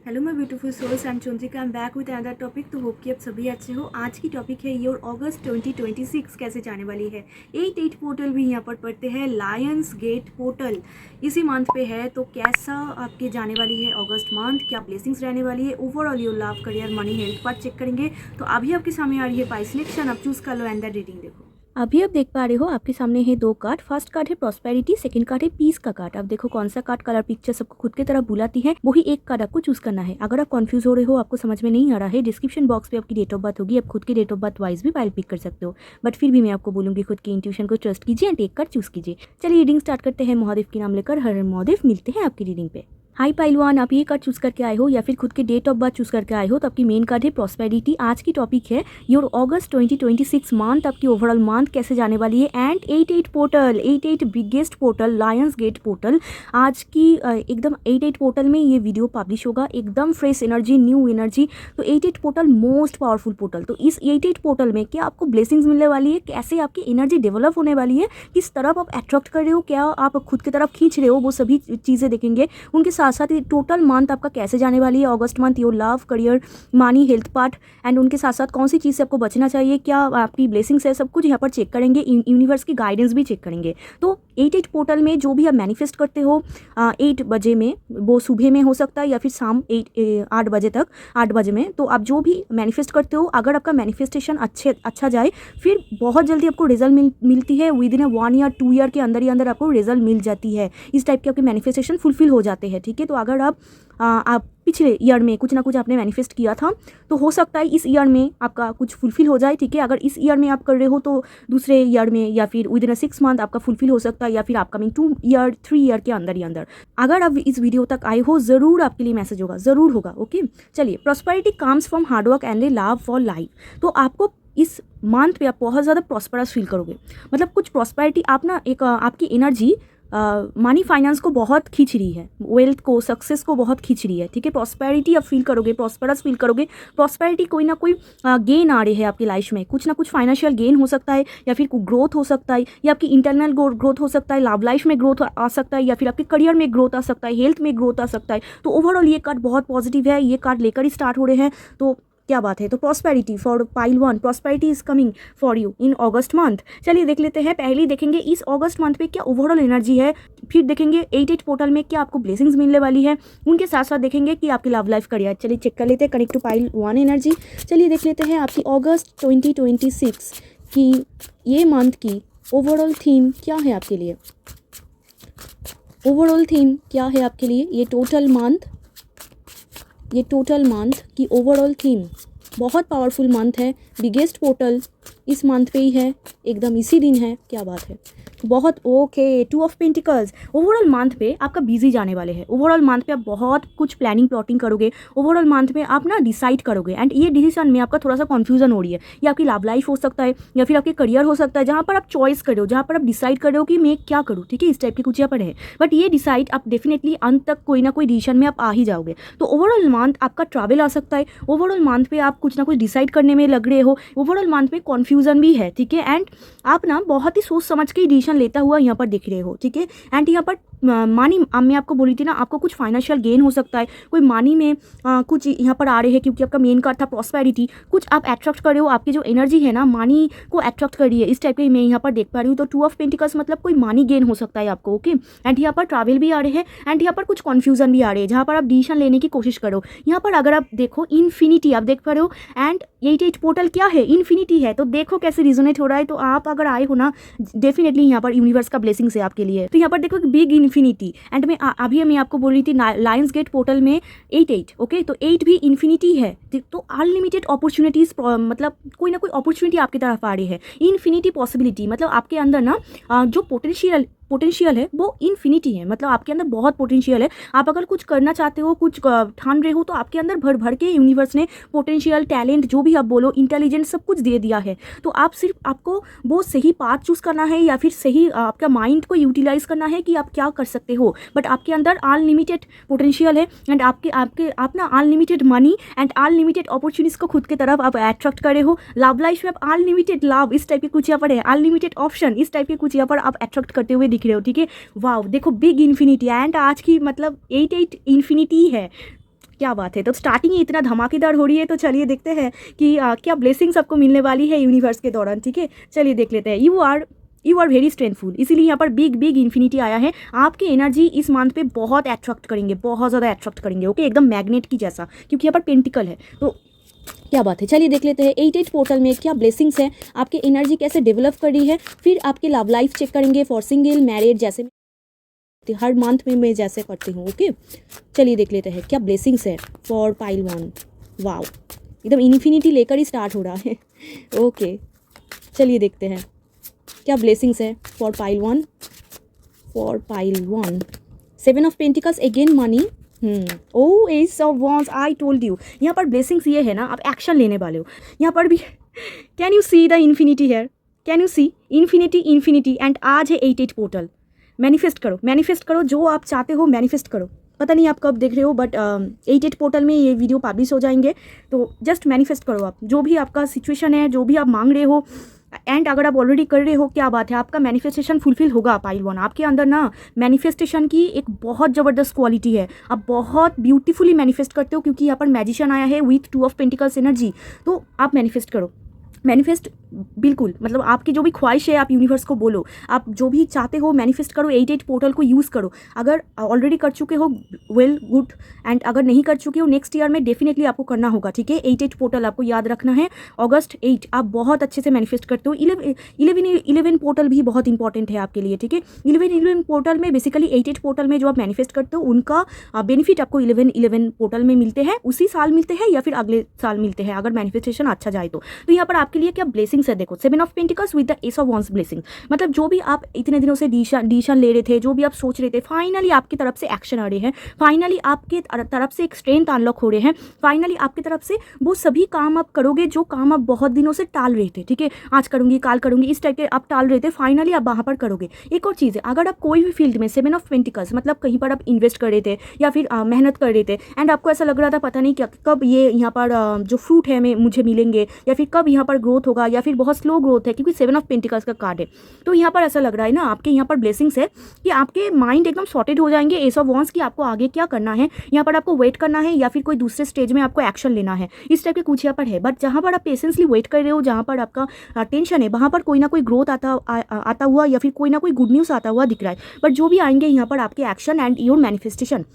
Hello my beautiful souls and Chandrika, I am back with another topic. तो hope कि आप सभी अच्छे हो। आज की टॉपिक है योर अगस्त 2026 कैसे जाने वाली है। 8 पोर्टल भी यहाँ पर पढ़ते हैं। लायंस गेट पोर्टल इसी मंथ पे है, तो कैसा आपके जाने वाली है अगस्त मंथ, क्या ब्लेसिंग्स रहने वाली है, overall your love, career, money, health part check करेंगे। तो अभी आपके सामने आ रही है पाई सिलेक्शन, आप चूज कर लो एंड द रीडिंग देखो। अभी आप देख पा रहे हो आपके सामने है दो कार्ड। फर्स्ट कार्ड है प्रॉस्पेरिटी, सेकंड कार्ड है पीस का कार्ड। अब देखो कौन सा कार्ड कलर पिक्चर सबको खुद की तरफ बुलाती है, वही एक कार्ड आपको चूज करना है। अगर आप कंफ्यूज हो रहे हो, आपको समझ में नहीं आ रहा है, डिस्क्रिप्शन बॉक्स पे आपकी डेट ऑफ बर्थ होगी, आप खुद की डेट ऑफ बर्थ वाइज भी फाइल पिक कर सकते हो। बट फिर भी मैं आपको बोलूंगी खुद की इंट्यूशन को ट्रस्ट कीजिए एंड एक कार्ड चूज कीजिए। चलिए रीडिंग स्टार्ट करते हैं। महादेव की नाम लेकर हर हर महादेव। मिलते हैं आपकी रीडिंग पे। हाई पाइलवान, आप ये कार्ड चूज करके आए हो या फिर खुद के डेट ऑफ बर्थ चूज करके आए हो, तो आपकी मेन कार्ड है प्रॉस्पेरिटी। आज की टॉपिक है योर अगस्त 2026 मंथ, आपकी ओवरऑल मंथ कैसे जाने वाली है। And 8 portal, 8 biggest portal, lions gate portal. आज की एकदम 8 पोर्टल में ये वीडियो पब्लिश होगा। एकदम फ्रेश एनर्जी, न्यू एनर्जी। तो 8 पोर्टल मोस्ट पावरफुल पोर्टल। तो इस 8 पोर्टल में क्या आपको ब्लेसिंग्स मिलने वाली है, कैसे आपकी एनर्जी डेवलप होने वाली है, किस तरफ आप अट्रैक्ट कर रहे हो, क्या आप खुद की तरफ खींच रहे हो, वो सभी चीज़ें देखेंगे। उनके साथ साथ टोटल मंथ आपका कैसे जाने वाली है अगस्त month, your love, career, money, health part. And उनके साथ साथ कौन सी चीज़ से आपको बचना चाहिए, क्या आपकी ब्लेसिंग्स है, सब कुछ यहाँ पर चेक करेंगे। यूनिवर्स की गाइडेंस भी चेक करेंगे। तो 8 पोर्टल में जो भी आप मैनिफेस्ट करते हो 8 बजे में, वो सुबह में हो सकता है या फिर शाम 8 बजे तक, 8 बजे में। तो आप जो भी मैनिफेस्ट करते हो, अगर आपका मैनिफेस्टेशन अच्छा जाए, फिर बहुत जल्दी आपको रिजल्ट मिलती है। विद इन 1 या 2 ईयर के अंदर ही अंदर आपको रिजल्ट मिल जाती है। इस टाइप के आपके मैनिफेस्टेशन फुलफिल हो जाते हैं। ठीक है, तो अगर आप पिछले ईयर में कुछ ना कुछ आपने मैनिफेस्ट किया था, तो हो सकता है इस ईयर में आपका कुछ फुलफिल हो जाए। ठीक है, अगर इस ईयर में आप कर रहे हो तो दूसरे ईयर में या फिर विद इन 6 मंथ आपका फुलफिल हो सकता है, या फिर अपकमिंग 2 ईयर 3 ईयर के अंदर ही अंदर। अगर आप इस वीडियो तक आए हो, ज़रूर आपके लिए मैसेज होगा, ज़रूर होगा। ओके, चलिए। Prosperity comes from hard work and A love for life. तो आपको इस मंथ पे आप बहुत ज़्यादा प्रॉस्परस फील करोगे। मतलब कुछ प्रॉस्पेरिटी आप ना, एक आपकी एनर्जी मनी फाइनेंस को बहुत खींच रही है, वेल्थ को, सक्सेस को बहुत खींच रही है। ठीक है, प्रॉस्पेरिटी आप फील करोगे, प्रॉस्परस फील करोगे। प्रॉस्पेरिटी कोई ना कोई गेन आ रहे हैं आपकी लाइफ में, कुछ ना कुछ फाइनेंशियल गेन हो सकता है, या फिर ग्रोथ हो सकता है, या आपकी इंटरनल ग्रोथ हो सकता है, लव लाइफ में ग्रोथ आ सकता है, या फिर आपके करियर में ग्रोथ आ सकता है, हेल्थ में ग्रोथ आ सकता है। तो ओवरऑल ये कार्ड बहुत पॉजिटिव है। ये कार्ड लेकर ही स्टार्ट हो रहे हैं, तो क्या बात है। तो prosperity for pile 1, prosperity is coming for you in August month. चलिए देख लेते हैं। पहले देखेंगे इस अगस्त मंथ पे क्या ओवरऑल एनर्जी है, फिर देखेंगे 8 पोर्टल में क्या आपको ब्लेसिंग्स मिलने वाली है। उनके साथ साथ देखेंगे कि आपकी लव लाइफ करियर। चलिए चेक कर लेते हैं कनेक्ट टू पाइल 1 एनर्जी। चलिए देख लेते हैं आपकी अगस्त 2026 की ये मंथ की ओवरऑल थीम क्या है आपके लिए। ओवरऑल थीम क्या है आपके लिए ये टोटल मंथ की ओवरऑल थीम। बहुत पावरफुल मंथ है। बिगेस्ट पोर्टल इस मंथ पे ही है, एकदम इसी दिन है। क्या बात है, बहुत okay. 2 of pentacles. Overall month पे आपका बिजी जाने वाले हैं। ओवरऑल मंथ पे आप बहुत कुछ प्लानिंग प्लॉटिंग करोगे। ओवरऑल मंथ में आप ना डिसाइड करोगे, एंड ये डिसीजन में आपका थोड़ा सा कंफ्यूजन हो रही है। ये आपकी लव लाइफ हो सकता है, या फिर आपके करियर हो सकता है, जहाँ पर आप चॉइस कर रहे हो, जहाँ पर आप डिसाइड कर रहे हो कि मैं क्या करूँ। ठीक है, इस टाइप की कुछ यहाँ पर है। बट ये डिसाइड आप डेफिनेटली अंत तक कोई ना कोई डिसीजन में आप आ ही जाओगे। तो ओवरऑल मंथ आपका ट्रैवल आ सकता है। ओवरऑल मंथ पे आप कुछ ना कुछ डिसाइड करने में लग रहे हो। ओवरऑल मंथ में कन्फ्यूजन भी है। ठीक है, एंड आप ना बहुत ही सोच समझ के डिसीजन लेता हुआ यहाँ पर दिख रहे हो। ठीक है, एंड यहाँ पर मानी मैं आपको बोली थी ना, आपको कुछ फाइनेंशियल गेन हो सकता है, कोई मानी में कुछ यहाँ पर आ रहे हैं, क्योंकि आपका मेन कार्ड था प्रॉस्पेरिटी। कुछ आप अट्रैक्ट कर रहे हो, आपकी जो एनर्जी है ना मानी को अट्रैक्ट कर रही है, इस टाइप के मैं यहाँ पर देख पा रही हूँ। तो 2 ऑफ पेंटिकल्स मतलब कोई मानी गेन हो सकता है आपको। ओके, एंड यहाँ पर ट्रैवल भी आ रहे हैं, एंड यहाँ पर कुछ कन्फ्यूजन भी आ रहे हैं, जहाँ पर आप डिसीजन लेने की कोशिश करो। यहाँ पर अगर आप देखो इन्फिनिटी आप देख पा रहे हो, एंड 8 पोर्टल क्या है, इन्फिनिटी है। तो देखो कैसे रिजोनेट हो रहा है। तो आप अगर आए हो ना, डेफिनेटली यहाँ पर यूनिवर्स का ब्लेसिंग्स है आपके लिए। तो यहाँ पर देखो बिग इन्फिनिटी, एंड मैं आपको बोल रही थी लायंस गेट पोर्टल में 8। ओके, तो 8 भी इन्फिनिटी है। तो अनलिमिटेड अपॉर्चुनिटीज, मतलब कोई ना कोई अपॉर्चुनिटी आपकी तरफ आ रही है। इन्फिनिटी पॉसिबिलिटी, मतलब आपके अंदर ना जो पोटेंशियल है वो इन्फिनिटी है। मतलब आपके अंदर बहुत पोटेंशियल है। आप अगर कुछ करना चाहते हो, कुछ ठान रहे हो, तो आपके अंदर भर भर के यूनिवर्स ने पोटेंशियल, टैलेंट, जो भी आप बोलो, इंटेलिजेंस, सब कुछ दे दिया है। तो आप सिर्फ आपको वो सही पाथ चूज करना है, या फिर सही आपका माइंड को यूटिलाइज करना है कि आप क्या कर सकते हो। बट आपके अंदर अनलिमिटेड पोटेंशियल है, एंड आप ना unlimited money and unlimited opportunities को खुद की तरफ आप अट्रैक्ट करे हो। लव लाइफ में आप अनलिमिटेड लव, इस टाइप के कुछ यहाँ पर है, अनलिमिटेड ऑप्शन, इस टाइप के कुछ यहाँ पर आप अट्रैक्ट करते हुए दिख रहे हो। ठीक है, वाव, देखो बिग इन्फिनिटी, एंड आज की मतलब 8 इन्फिनिटी है। क्या बात है। तो स्टार्टिंग ही इतना धमाकेदार हो रही है, तो चलिए देखते हैं कि क्या ब्लेसिंग्स आपको मिलने वाली है यूनिवर्स के दौरान। ठीक है, चलिए देख लेते हैं। यू आर वेरी स्ट्रेंथफुल, इसीलिए यहाँ पर बिग इन्फिनिटी आया है। आपकी एनर्जी इस मंथ पे बहुत अट्रैक्ट करेंगे, बहुत ज़्यादा अट्रैक्ट करेंगे। ओके, एकदम मैग्नेट की जैसा, क्योंकि यहाँ पर पेंटिकल है। तो क्या बात है, चलिए देख लेते हैं 8 पोर्टल में क्या ब्लेसिंग्स है, आपकी एनर्जी कैसे डेवलप कर रही है। फिर आपकी लव लाइफ चेक करेंगे फॉर सिंगल मैरिड, जैसे हर मंथ में मैं जैसे करती हूँ। ओके, चलिए देख लेते हैं क्या ब्लेसिंग्स है फॉर पाइल 1। वाओ, एकदम इन्फिनिटी लेकर ही स्टार्ट हो रहा है। ओके, चलिए देखते हैं क्या ब्लेसिंग्स है for pile 1। For pile 1 7 of pentacles, again money. Ace of wands, I told you. यहाँ पर ब्लेसिंग्स ये है ना, आप एक्शन लेने वाले हो। यहाँ पर भी can you see the infinity here, can you see infinity and आज है 8 पोर्टल। मैनिफेस्ट करो जो आप चाहते हो, मैनिफेस्ट करो। पता नहीं आप कब देख रहे हो, बट 8 पोर्टल में ये वीडियो पब्लिश हो जाएंगे, तो जस्ट मैनिफेस्ट करो आप जो भी आपका सिचुएशन है, जो भी आप मांग रहे हो। एंड अगर आप ऑलरेडी कर रहे हो, क्या बात है, आपका मैनिफेस्टेशन फुलफिल होगा। पाइल 1 आपके अंदर ना मैनिफेस्टेशन की एक बहुत ज़बरदस्त क्वालिटी है, आप बहुत ब्यूटीफुली मैनिफेस्ट करते हो, क्योंकि यहाँ पर मैजिशियन आया है विथ 2 ऑफ पेंटिकल्स एनर्जी। तो आप मैनिफेस्ट करो, मैनिफेस्ट बिल्कुल, मतलब आपकी जो भी ख्वाहिश है आप यूनिवर्स को बोलो, आप जो भी चाहते हो मैनिफेस्ट करो। 8 पोर्टल को यूज़ करो। अगर ऑलरेडी कर चुके हो, वेल गुड, एंड अगर नहीं कर चुके हो, नेक्स्ट ईयर में डेफिनेटली आपको करना होगा। ठीक है, 8 पोर्टल आपको याद रखना है। अगस्त 8 आप बहुत अच्छे से मैनिफेस्ट करते हो। 11 पोर्टल भी बहुत इंपॉर्टेंट है आपके लिए। ठीक है, 11 पोर्टल में बेसिकली 8 पोर्टल में जो आप मैनिफेस्ट करते हो, उनका बेनिफिट आपको 11 पोर्टल में मिलते हैं, उसी साल मिलते हैं या फिर अगले साल मिलते हैं, अगर मैनिफेस्टेशन अच्छा जाए तो। यहाँ पर आपके लिए क्या ब्लेसिंग्स है, देखो 7 of pentacles with the S of wands blessing. मतलब जो भी आप इतने दिनों से डिसीजन ले रहे थे, जो भी आप सोच रहे थे, फाइनली आपकी तरफ से एक्शन आ रहे हैं। फाइनली आपके तरफ से एक स्ट्रेंथ अनलॉक हो रहे हैं। फाइनली आपकी तरफ से वो सभी काम आप करोगे जो काम आप बहुत दिनों से टाल रहे थे। ठीक है, आज करूंगी, काल करूंगी, इस टाइप के आप टाल रहे थे, फाइनली आप वहाँ पर करोगे। एक और चीज़ है, अगर आप कोई भी फील्ड में 7 ऑफ पेंटिकल्स, मतलब कहीं पर आप इन्वेस्ट कर रहे थे या फिर मेहनत कर रहे थे, एंड आपको ऐसा लग रहा था पता नहीं क्या कब ये यहाँ पर जो फ्रूट है मुझे मिलेंगे, या फिर कब यहाँ पर ग्रोथ होगा, या फिर बहुत स्लो ग्रोथ है, क्योंकि 7 ऑफ पेंटिकल्स का कार्ड है। तो यहाँ पर ऐसा लग रहा है ना, आपके यहाँ पर ब्लेसिंग्स है कि आपके माइंड एकदम सॉर्टेड हो जाएंगे। एस ऑफ वॉन्ड्स की आपको आगे क्या करना है, यहाँ पर आपको वेट करना है या फिर कोई दूसरे स्टेज में आपको एक्शन लेना है, इस टाइप के कुछ यहाँ पर है। बट जहाँ पर आप पेशेंसली वेट कर रहे हो, जहाँ पर आपका टेंशन है, वहाँ पर कोई ना कोई ग्रोथ आता हुआ या फिर कोई ना कोई गुड न्यूज़ आता हुआ दिख रहा है। बट जो भी आएंगे यहाँ पर आपके एक्शन एंड योर मैनिफेस्टेशन,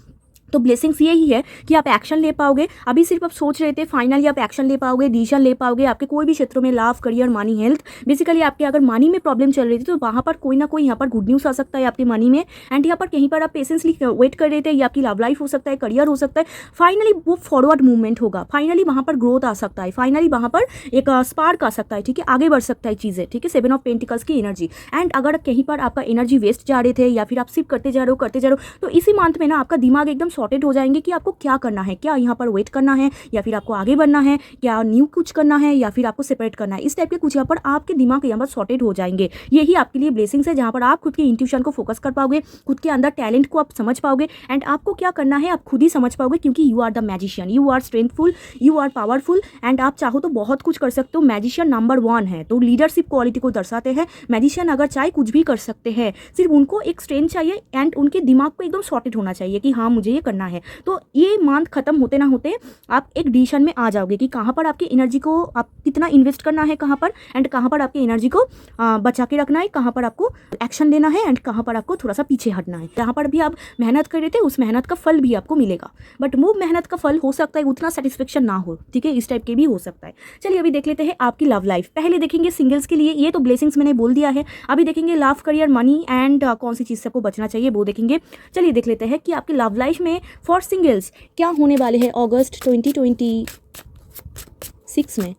तो ब्लेसिंग्स यही है कि आप एक्शन ले पाओगे। अभी सिर्फ आप सोच रहे थे, फाइनली आप एक्शन ले पाओगे, डिसीजन ले पाओगे। आपके कोई भी क्षेत्रों में love, career, money, health, basically आपके अगर मनी में प्रॉब्लम चल रही थी, तो वहाँ पर कोई ना कोई यहाँ पर गुड न्यूज़ आ सकता है आपके मनी में। एंड यहाँ पर कहीं पर आप पेशेंसली वेट कर रहे थे, या आपकी लव लाइफ हो सकता है, करियर हो सकता है, फाइनली वो फॉरवर्ड मूवमेंट होगा। फाइनली वहाँ पर ग्रोथ आ सकता है, फाइनली वहाँ पर एक स्पार्क आ सकता है। ठीक है, आगे बढ़ सकता है चीज़ें। ठीक है, 7 ऑफ पेंटिकल्स की एनर्जी। एंड अगर कहीं पर आपका एनर्जी वेस्ट जा रहे थे, या फिर आप सिर्फ करते जा रहे हो, तो इसी मंथ में ना आपका दिमाग एकदम सॉर्टेड हो जाएंगे कि आपको क्या करना है, क्या यहाँ पर वेट करना है, या फिर आपको आगे बढ़ना है, क्या न्यू कुछ करना है, या फिर आपको सेपरेट करना है। इस टाइप के कुछ यहाँ पर आपके दिमाग यहाँ पर सॉर्टेड हो जाएंगे। यही आपके लिए ब्लेसिंग्स है, जहाँ पर आप खुद के इंट्यूशन को फोकस कर पाओगे, खुद के अंदर टैलेंट को आप समझ पाओगे, एंड आपको क्या करना है आप खुद ही समझ पाओगे, क्योंकि you are the magician, you are strengthful, you are powerful, and आप चाहो तो बहुत कुछ कर सकते हो। मैजिशियन नंबर 1 है, तो लीडरशिप क्वालिटी को दर्शाते हैं। मैजिशियन अगर चाहे कुछ भी कर सकते हैं, सिर्फ उनको एक स्ट्रेंथ चाहिए, एंड उनके दिमाग को एकदम सॉर्टेड होना चाहिए कि हाँ मुझे ये करना है। तो ये मंथ खत्म होते ना होते आप एक डिसीजन में आ जाओगे कि कहाँ पर आपकी एनर्जी को आप कितना इन्वेस्ट करना है, कहाँ पर, एंड कहाँ पर आपकी एनर्जी को बचा के रखना है, कहाँ पर आपको एक्शन लेना है, एंड कहाँ पर आपको थोड़ा सा पीछे हटना है। जहाँ पर भी आप मेहनत कर रहे थे, उस मेहनत का फल भी आपको मिलेगा। बट वो मेहनत का फल हो सकता है उतना सेटिस्फेक्शन ना हो। ठीक है, इस टाइप के भी हो सकता है। चलिए अभी देख लेते हैं आपकी लव लाइफ। पहले देखेंगे सिंगल्स के लिए, ये तो ब्लेसिंग्स मैंने बोल दिया है। अभी देखेंगे लव, करियर, मनी, एंड कौन सी चीज़ से आपको बचना चाहिए वो देखेंगे। चलिए देख लेते हैं कि आपकी लव लाइफ में फॉर सिंगल्स क्या होने वाले हैं अगस्त 2026 में।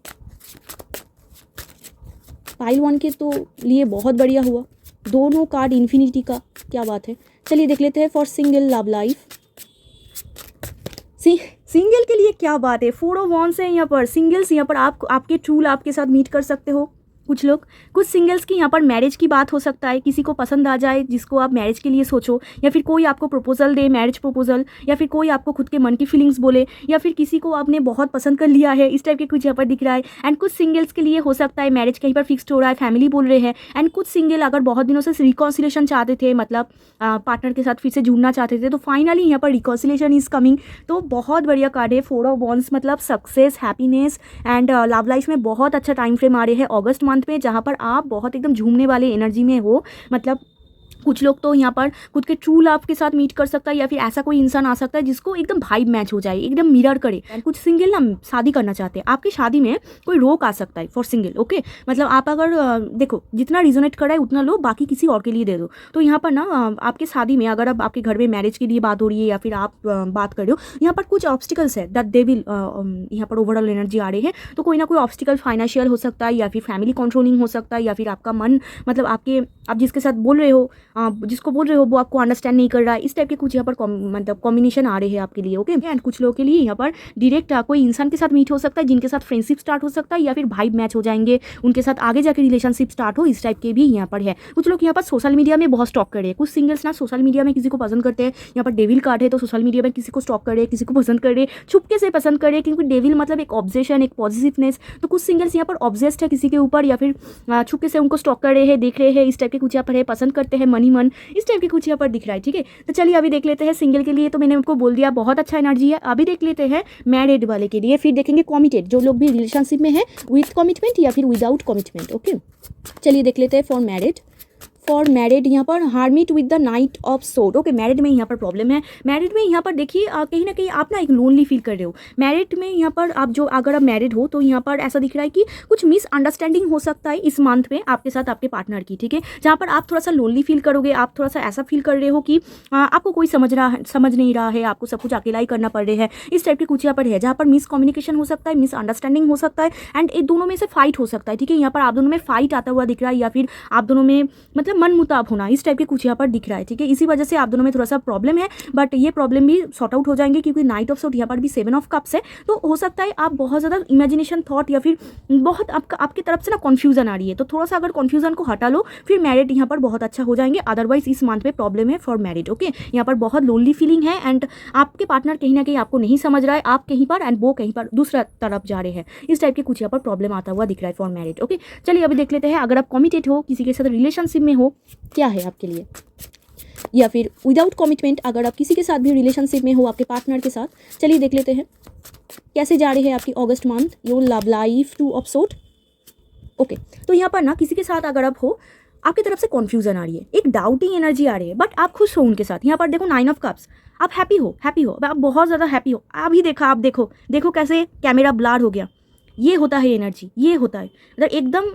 पाइल 1 के तो लिए बहुत बढ़िया हुआ, दोनों कार्ड इन्फिनिटी का, क्या बात है। चलिए देख लेते हैं for single love life. Single के लिए क्या बात है, 4 ऑफ वॉन्ड्स है यहाँ पर। सिंगल्स यहाँ पर आप आपके ट्रू लव के साथ मीट कर सकते हो। कुछ लोग, कुछ सिंगल्स की यहाँ पर मैरिज की बात हो सकता है, किसी को पसंद आ जाए जिसको आप मैरिज के लिए सोचो, या फिर कोई आपको प्रपोजल दे, मैरिज प्रपोजल, या फिर कोई आपको खुद के मन की फीलिंग्स बोले, या फिर किसी को आपने बहुत पसंद कर लिया है, इस टाइप के कुछ यहाँ पर दिख रहा है। एंड कुछ सिंगल्स के लिए हो सकता है मैरिज कहीं पर फिक्स्ड हो रहा है, फैमिली बोल रहे हैं। एंड कुछ सिंगल अगर बहुत दिनों से रिकॉन्सिलेशन चाहते थे, मतलब पार्टनर के साथ फिर से जुड़ना चाहते थे, तो फाइनली यहाँ पर रिकॉन्सिलेशन इज कमिंग। तो बहुत बढ़िया कार्ड है, 4 ऑफ वॉन्ड्स, मतलब success, happiness and love life में बहुत अच्छा टाइम फ्रेम आ रहे हैं अगस्त मंथ में, जहाँ पर आप बहुत एकदम झूमने वाले एनर्जी में हो। मतलब कुछ लोग तो यहाँ पर खुद के ट्रू लव के साथ मीट कर सकता है, या फिर ऐसा कोई इंसान आ सकता है जिसको एकदम वाइब मैच हो जाए, एकदम मिरर करे। एंड कुछ सिंगल ना शादी करना चाहते हैं, आपकी शादी में कोई रोक आ सकता है फॉर सिंगल। ओके, मतलब आप अगर देखो जितना रिजोनेट कर रहा है उतना लो, बाकी किसी और के लिए दे दो। तो यहाँ पर ना आपके शादी में अगर अब आपके घर में मैरिज के लिए बात हो रही है, या फिर आप बात कर रहे हो, यहाँ पर कुछ ऑब्स्टिकल्स है दैट दे विल, यहाँ पर ओवरऑल एनर्जी आ रही है। तो कोई ना कोई ऑब्स्टिकल फाइनेंशियल हो सकता है, या फिर फैमिली कंट्रोलिंग हो सकता है, या फिर आपका मन, मतलब आप जिसके साथ बोल रहे हो, जिसको बोल रहे हो वो आपको अंडरस्टैंड नहीं कर रहा है। इस टाइप के कुछ यहाँ पर मतलब कॉम्बिनेशन आ रहे हैं आपके लिए। ओके, एंड कुछ लोगों के लिए यहाँ पर डायरेक्ट कोई इंसान के साथ मीट हो सकता है, जिनके साथ फ्रेंडशिप स्टार्ट हो सकता है, या फिर वाइब मैच हो जाएंगे, उनके साथ आगे जाके रिलेशनशिप स्टार्ट हो, इस टाइप के भी यहाँ पर है। कुछ लोग यहाँ पर सोशल मीडिया में बहुत स्टॉक कर रहे हैं, कुछ सिंगल्स ना सोशल मीडिया में किसी को पसंद करते हैं। यहाँ पर डेविल कार्ड है, तो सोशल मीडिया में किसी को स्टॉक कर रहे हैं, किसी को पसंद कर रहे हैं, छुपके से पसंद कर रहे हैं, क्योंकि डेविल मतलब एक ऑब्जेशन, एक पॉजिटिवनेस। तो कुछ सिंगल्स यहाँ पर ऑब्जेस्ट है किसी के ऊपर, या फिर छुपके से उनको स्टॉक कर रहे हैं, देख रहे हैं, इस टाइप के कुछ यहाँ पर है, पसंद करते हैं मन ही मन, इस टाइप के कुछ यहाँ पर दिख रहा है। ठीक है, तो चलिए अभी देख लेते हैं सिंगल के लिए। तो मैंने उनको बोल दिया बहुत अच्छा एनर्जी है। अभी देख लेते हैं मैरिड वाले के लिए, फिर देखेंगे कमिटेड, जो लोग भी रिलेशनशिप में है विथ कमिटमेंट या फिर विदाउट कमिटमेंट। ओके, चलिए देख लेते हैं फॉर मैरिड। फॉर मैरिड यहाँ पर hermit with the night of swords. Okay, married में यहाँ पर प्रॉब्लम है। मैरिड में यहाँ पर देखिए कहीं ना कहीं आप ना एक लोनली फील कर रहे हो। मैरिड में यहाँ पर आप जो, अगर आप मैरिड हो तो यहाँ पर ऐसा दिख रहा है कि कुछ मिसअंडरस्टैंडिंग हो सकता है इस मंथ में आपके साथ आपके पार्टनर की। ठीक है, जहाँ पर आप थोड़ा सा लोनली फील करोगे, आप थोड़ा सा ऐसा फील कर रहे हो कि आपको कोई समझ नहीं रहा है, आपको सब कुछ अकेला ही करना पड़ रहा है, इस टाइप की कुछ यहाँ पर है, जहाँ पर मिसकम्युनिकेशन हो सकता है, मिसअंडरस्टैंडिंग हो सकता है, एंड ये दोनों में से फाइट हो सकता है। ठीक है, यहाँ पर आप दोनों में फाइट आता हुआ दिख रहा है, या फिर आप दोनों में मतलब मन मुताब होना, इस टाइप के कुछ यहाँ पर दिख रहा है। ठीक है, इसी वजह से आप दोनों में थोड़ा सा प्रॉब्लम है, बट ये प्रॉब्लम भी सॉर्ट आउट हो जाएंगे, क्योंकि नाइट ऑफ सोड यहाँ पर भी 7 ऑफ कप्स है। तो हो सकता है आप बहुत ज़्यादा इमेजिनेशन थॉट, या फिर बहुत आपकी तरफ से ना कन्फ्यूजन आ रही है, तो थोड़ा सा अगर कन्फ्यूजन को हटा लो, फिर मैरिड यहाँ पर बहुत अच्छा हो जाएंगे। अदरवाइज इस मंथ में प्रॉब्लम है फॉर मैरिड। ओके, यहाँ पर बहुत लोनली फीलिंग है, एंड आपके पार्टनर कहीं ना कहीं आपको नहीं समझ रहा है, आप कहीं पर एंड वो कहीं पर दूसरा तरफ जा रहे हैं, इस टाइप के कुछ यहाँ पर प्रॉब्लम आता हुआ दिख रहा है फॉर मैरिड। ओके, चलिए अभी देख लेते हैं अगर आप कमिटेड हो, किसी के साथ रिलेशनशिप में हो, क्या है आपके लिए, या फिर विदाउट कमिटमेंट अगर आप किसी के साथ भी रिलेशनशिप में हो आपके पार्टनर के साथ। चलिए देख लेते हैं कैसे जा रही है आपकी अगस्त month, your love life, 2 of swords. Okay, तो यहाँ पर ना किसी के साथ अगर आप हो, आपकी तरफ से कन्फ्यूजन आ रही है, एक डाउटिंग एनर्जी आ रही है, बट आप खुश हो उनके साथ। यहाँ पर देखो 9 ऑफ कप्स, आप हैप्पी हो, आप बहुत ज़्यादा हैप्पी हो। अभी देखा, आप देखो कैसे कैमरा ब्लर हो गया। ये होता है एनर्जी, ये होता है मतलब एकदम,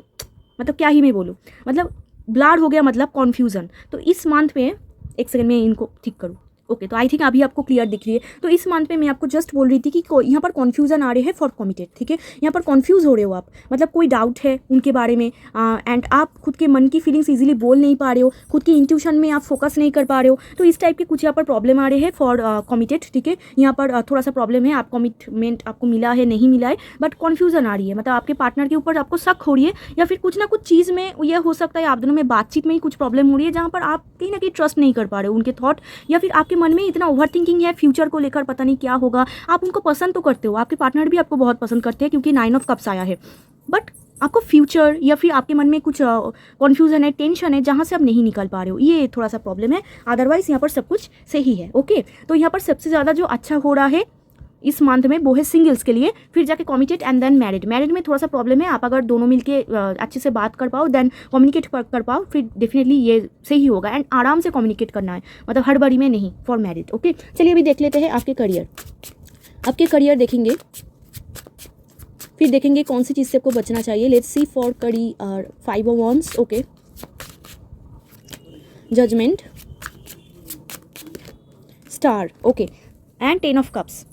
मतलब क्या ही मैं बोलूँ, मतलब ब्लर हो गया, मतलब कन्फ्यूज़न। तो इस मंथ में, एक सेकंड में इनको ठीक करूँ। ओके, तो आई थिंक अभी आपको क्लियर दिख रही है। तो इस मंथ में मैं आपको जस्ट बोल रही थी कि यहाँ पर कन्फ्यूजन आ रहे हैं फॉर कमिटेड। ठीक है, यहाँ पर कन्फ्यूज हो रहे हो आप, मतलब कोई डाउट है उनके बारे में, एंड आप खुद के मन की फीलिंग्स इजीली बोल नहीं पा रहे हो, खुद की इंट्यूशन में आप फोकस नहीं कर पा रहे हो। तो इस टाइप के कुछ यहाँ पर प्रॉब्लम आ रहे हैं फॉर कमिटेड। ठीक है, यहाँ पर थोड़ा सा प्रॉब्लम है, आप कमिटमेंट आपको मिला है नहीं मिला है, बट कन्फ्यूजन आ रही है, मतलब आपके पार्टनर के ऊपर आपको शक हो रही है, या फिर कुछ ना कुछ चीज़ में यह हो सकता है आप दोनों में बातचीत में ही कुछ प्रॉब्लम हो रही है, जहाँ पर आप कहीं ना कहीं ट्रस्ट नहीं कर पा रहे हो उनके थॉट, या फिर आपके मन में इतना ओवर थिंकिंग है फ्यूचर को लेकर, पता नहीं क्या होगा। आप उनको पसंद तो करते हो, आपके पार्टनर भी आपको बहुत पसंद करते हैं, क्योंकि 9 ऑफ कप्स आया है, बट आपको फ्यूचर या फिर आपके मन में कुछ कन्फ्यूजन है, टेंशन है, जहाँ से आप नहीं निकल पा रहे हो, ये थोड़ा सा प्रॉब्लम है। अदरवाइज यहाँ पर सब कुछ सही है। ओके, तो यहाँ पर सबसे ज़्यादा जो अच्छा हो रहा है इस मंथ में वो है सिंगल्स के लिए, फिर जाके committed and then married. Married में थोड़ा सा प्रॉब्लम है, आप अगर दोनों मिलके अच्छे से बात कर पाओ, देन कम्युनिकेट कर पाओ, फिर डेफिनेटली ये सही होगा, एंड आराम से कम्युनिकेट करना है, मतलब हड़बड़ी में नहीं फॉर मैरिड। ओके, चलिए अभी देख लेते हैं आपके करियर देखेंगे, फिर देखेंगे कौन सी चीज़ से आपको बचना चाहिए। Let's see for career, 5 of wands. Okay, judgement, star, okay, and 10 of cups.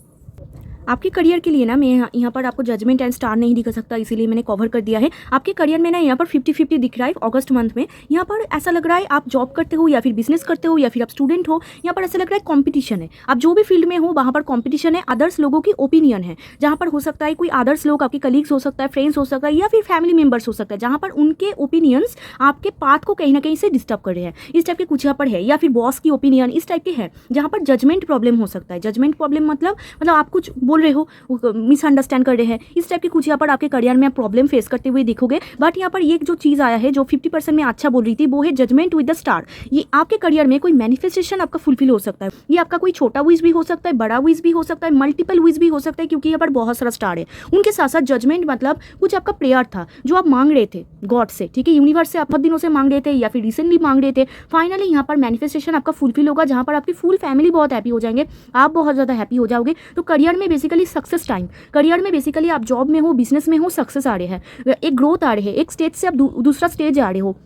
आपके करियर के लिए ना मैं यहाँ पर आपको जजमेंट एंड स्टार नहीं दिखा सकता, इसीलिए मैंने कवर कर दिया है। आपके करियर में ना यहाँ पर 50-50 दिख रहा है अगस्त मंथ में। यहाँ पर ऐसा लग रहा है आप जॉब करते हो या फिर बिजनेस करते हो या फिर आप स्टूडेंट हो, यहाँ पर ऐसा लग रहा है कॉम्पिटिशन है। आप जो भी फील्ड में हो वहाँ पर कॉम्पिटिशन है, अदर्स लोगों की ओपिनियन है, जहाँ पर हो सकता है कोई अदर्स लोग आपके कलीग्स हो सकता है, फ्रेंड्स हो सकता है या फिर फैमिली मेम्बर्स हो सकता है, जहाँ पर उनके ओपिनियंस आपके पाथ को कहीं ना कहीं से डिस्टर्ब कर रहे हैं। इस टाइप के कुछ यहाँ पर है, या फिर बॉस की ओपिनियन इस टाइप के है, जहाँ पर जजमेंट प्रॉब्लम हो सकता है। जजमेंट प्रॉब्लम मतलब आप कुछ बोल रहे हो, मिसअंडरस्टैंड कर रहे हैं, इस टाइप की कुछ यहाँ पर आपके करियर में आप प्रॉब्लम फेस करते हुए दिखोगे। बट यहाँ पर ये जो चीज़ आया है जो 50% में अच्छा बोल रही थी, वो है जजमेंट विद द स्टार। ये आपके करियर में कोई मैनिफेस्टेशन आपका फुलफिल हो सकता है। ये आपका कोई छोटा विश भी हो सकता है, बड़ा विश भी हो सकता है, मल्टीपल विश भी हो सकता है, क्योंकि यहाँ पर बहुत सारा स्टार है। उनके साथ साथ जजमेंट मतलब कुछ आपका प्रेयर था जो आप मांग रहे थे गॉड से, ठीक है, यूनिवर्स से आप बहुत दिनों से मांग रहे थे या फिर रिसेंटली मांग रहे थे। फाइनली यहाँ पर मैनिफेस्टेशन आपका फुलफिल होगा, जहाँ पर आपकी फुल फैमिली बहुत हैप्पी हो जाएंगे, आप बहुत ज़्यादा हैप्पी हो जाओगे। तो करियर में बेसिकली सक्सेस टाइम, करियर में बेसिकली आप जॉब में हो, बिजनेस में हो, सक्सेस आ रहे हैं, एक ग्रोथ आ रहे हैं, एक स्टेज से आप दूसरा स्टेज आ रहे हो।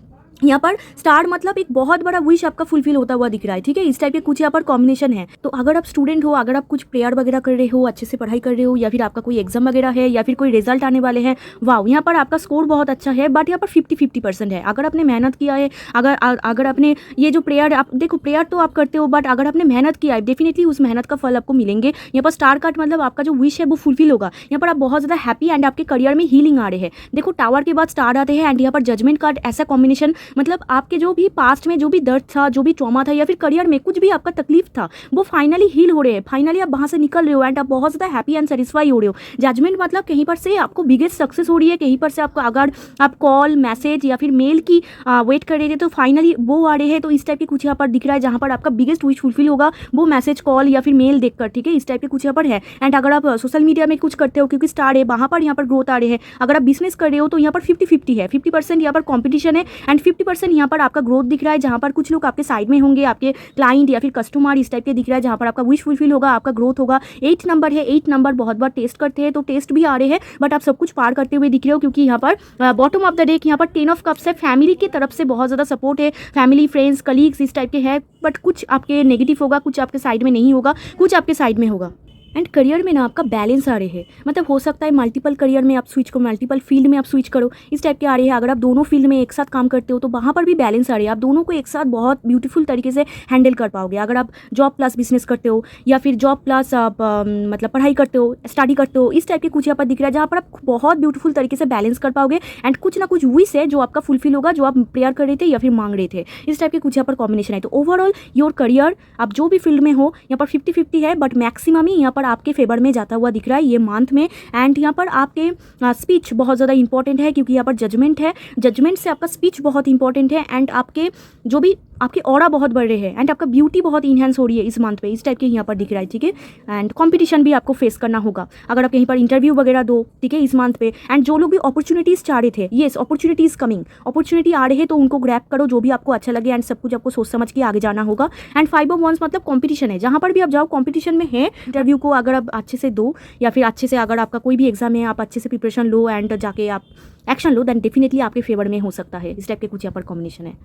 यहाँ पर स्टार मतलब एक बहुत बड़ा विश आपका फुलफिल होता हुआ दिख रहा है, ठीक है। इस टाइप के कुछ यहाँ पर कॉम्बिनेशन है। तो अगर आप स्टूडेंट हो, अगर आप कुछ प्रेयर वगैरह कर रहे हो, अच्छे से पढ़ाई कर रहे हो, या फिर आपका कोई एग्जाम वगैरह है या फिर कोई रिजल्ट आने वाले हैं, वाह, यहाँ पर आपका स्कोर बहुत अच्छा है। बट यहाँ पर 50-50% है। अगर आपने मेहनत किया है, अगर आपने ये जो प्रेयर, आप देखो प्रेयर तो आप करते हो, बट अगर आपने मेहनत किया है डेफिनेटली उस मेहनत का फल आपको मिलेंगे। यहाँ पर स्टार कार्ड मतलब आपका जो विश है वो फुलफिल होगा। यहाँ पर आप बहुत ज़्यादा हैप्पी एंड आपके करियर में हीलिंग आ रहे हैं। देखो टावर के बाद स्टार आते हैं एंड यहाँ पर जजमेंट कार्ड, ऐसा कॉम्बिनेशन मतलब आपके जो भी पास्ट में जो भी दर्द था, जो भी ट्रॉमा था, या फिर करियर में कुछ भी आपका तकलीफ था, वो फाइनली हील हो रहे हैं। फाइनली आप वहाँ से निकल रहे हो एंड आप बहुत ज़्यादा हैप्पी एंड सेटिस्फाई हो रहे हो। जजमेंट मतलब कहीं पर से आपको बिगेस्ट सक्सेस हो रही है, कहीं पर से आपको अगर आप कॉल, मैसेज या फिर मेल की वेट कर रहे थे तो फाइनली वो आ रहे हैं। तो इस टाइप के कुछ यहाँ पर दिख रहा है, जहाँ पर आपका बिगेस्ट विश फुलफिल होगा, वो मैसेज, कॉल या फिर मेल देखकर, ठीक है। इस टाइप के कुछ यहाँ पर है। एंड अगर आप सोशल मीडिया में कुछ करते हो, क्योंकि स्टार है, वहाँ पर यहाँ पर ग्रोथ आ रहे हैं। अगर आप बिजनेस कर रहे हो तो यहाँ पर 50-50 है, 50% यहाँ पर कॉम्पिटिशन है एंड 50% यहाँ पर आपका ग्रोथ दिख रहा है, जहाँ पर कुछ लोग आपके साइड में होंगे, आपके क्लाइंट या फिर कस्टमर इस टाइप के दिख रहा है, जहाँ पर आपका विश फुलफिल होगा, आपका ग्रोथ होगा। 8 नंबर है, 8 नंबर बहुत बार टेस्ट करते हैं, तो टेस्ट भी आ रहे हैं, बट आप सब कुछ पार करते हुए दिख रहे हो, क्योंकि यहाँ पर बॉटम ऑफ द डेक यहाँ पर 10 ऑफ कप्स है। फैमिली की तरफ से बहुत ज़्यादा सपोर्ट है, फैमिली, फ्रेंड्स, कलीग्स इस टाइप के है, बट कुछ आपके नेगेटिव होगा, कुछ आपके साइड में नहीं होगा, कुछ आपके साइड में होगा। एंड करियर में ना आपका बैलेंस आ रहे हैं, मतलब हो सकता है मल्टीपल करियर में आप स्विच करो, मल्टीपल फील्ड में आप स्विच करो, इस टाइप के आ रहे हैं। अगर आप दोनों फील्ड में एक साथ काम करते हो तो वहाँ पर भी बैलेंस आ रही है, आप दोनों को एक साथ बहुत ब्यूटीफुल तरीके से हैंडल कर पाओगे। अगर आप जॉब प्लस बिजनेस करते हो या फिर जॉब प्लस आप मतलब पढ़ाई करते हो, स्टडी करते हो, इस टाइप के कुछ यहाँ पर दिख रहा है, जहाँ पर आप बहुत ब्यूटीफुल तरीके से बैलेंस कर पाओगे एंड कुछ ना कुछ विश है जो आपका फुलफिल होगा, जो आप प्रेयर कर रहे थे या फिर मांग रहे थे। इस टाइप के कुछ यहाँ पर कॉम्बिनेशन है। तो ओवरऑल योर करियर, आप जो भी फील्ड में हो, यहाँ पर 50-50 है, बट मैक्सिमम ही यहाँ पर आपके फेवर में जाता हुआ दिख रहा है ये मंथ में। एंड यहाँ पर आपके स्पीच बहुत ज़्यादा इंपॉर्टेंट है, क्योंकि यहाँ पर जजमेंट है, जजमेंट से आपका स्पीच बहुत इंपॉर्टेंट है एंड आपके जो भी आपके ऑरा बहुत बढ़ रहे हैं एंड आपका ब्यूटी बहुत इन्हेंस हो रही है इस मंथ पे, इस टाइप के यहाँ पर दिख रहा है, ठीक है। एंड कंपटीशन भी आपको फेस करना होगा अगर आप कहीं पर इंटरव्यू वगैरह दो, ठीक है, इस मंथ पे। एंड जो लोग भी अपॉर्चुनिटीज़ चाह रहे थे, येस अपॉर्चुनिटीज़ कमिंग, अपॉर्चुनिटी आ रहे हैं, तो उनको ग्रैब करो, जो भी आपको अच्छा लगे एंड सब कुछ आपको सोच समझ के आगे जाना होगा। एंड 5 ऑफ वंस मतलब कॉम्पिटिशन है, जहाँ पर भी आप जाओ कॉम्पिटिशन में है। इंटरव्यू को अगर आप अच्छे से दो या फिर अच्छे से अगर आपका कोई भी एग्जाम है आप अच्छे से प्रिपरेशन लो एंड जाके आप एक्शन लो, देन डेफिनेटली आपके फेवर में हो सकता है। इस टाइप के कुछ यहाँ पर कॉम्बिनेशन है।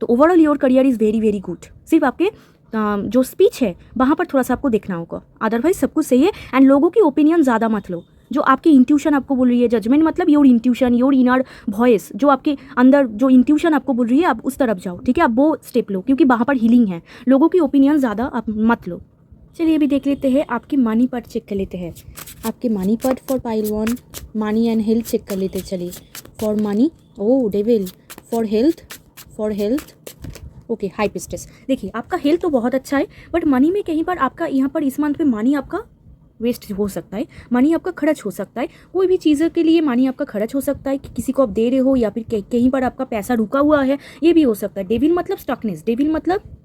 तो overall your career is very very good. सिर्फ आपके जो स्पीच है वहाँ पर थोड़ा सा आपको देखना होगा, अदरवाइज सब कुछ सही है। एंड लोगों की ओपिनियन ज़्यादा मत लो, जो आपकी इंट्यूशन आपको बोल रही है। जजमेंट मतलब your intuition, your inner voice, जो आपके अंदर जो इंट्यूशन आपको बोल रही है आप उस तरफ जाओ, ठीक है, आप वो स्टेप लो, क्योंकि वहाँ पर हीलिंग है। लोगों की ओपिनियन ज़्यादा आप मत लो। चलिए अभी देख लेते हैं आपकी मनी पार्ट चेक कर लेते हैं। आपके money part for pile 1, money and health check कर लेते। चलिए फॉर मनी, ओ devil, for health okay, high priestess. देखिए आपका हेल्थ तो बहुत अच्छा है, बट मनी में कहीं पर आपका यहाँ पर इस मंथ पे मनी आपका वेस्ट हो सकता है, मनी आपका खर्च हो सकता है। कोई भी चीज़ों के लिए मनी आपका खर्च हो सकता है कि किसी को आप दे रहे हो या फिर कहीं पर आपका पैसा रुका हुआ है, ये भी हो सकता है। डेविल मतलब स्टकनेस, डेविल मतलब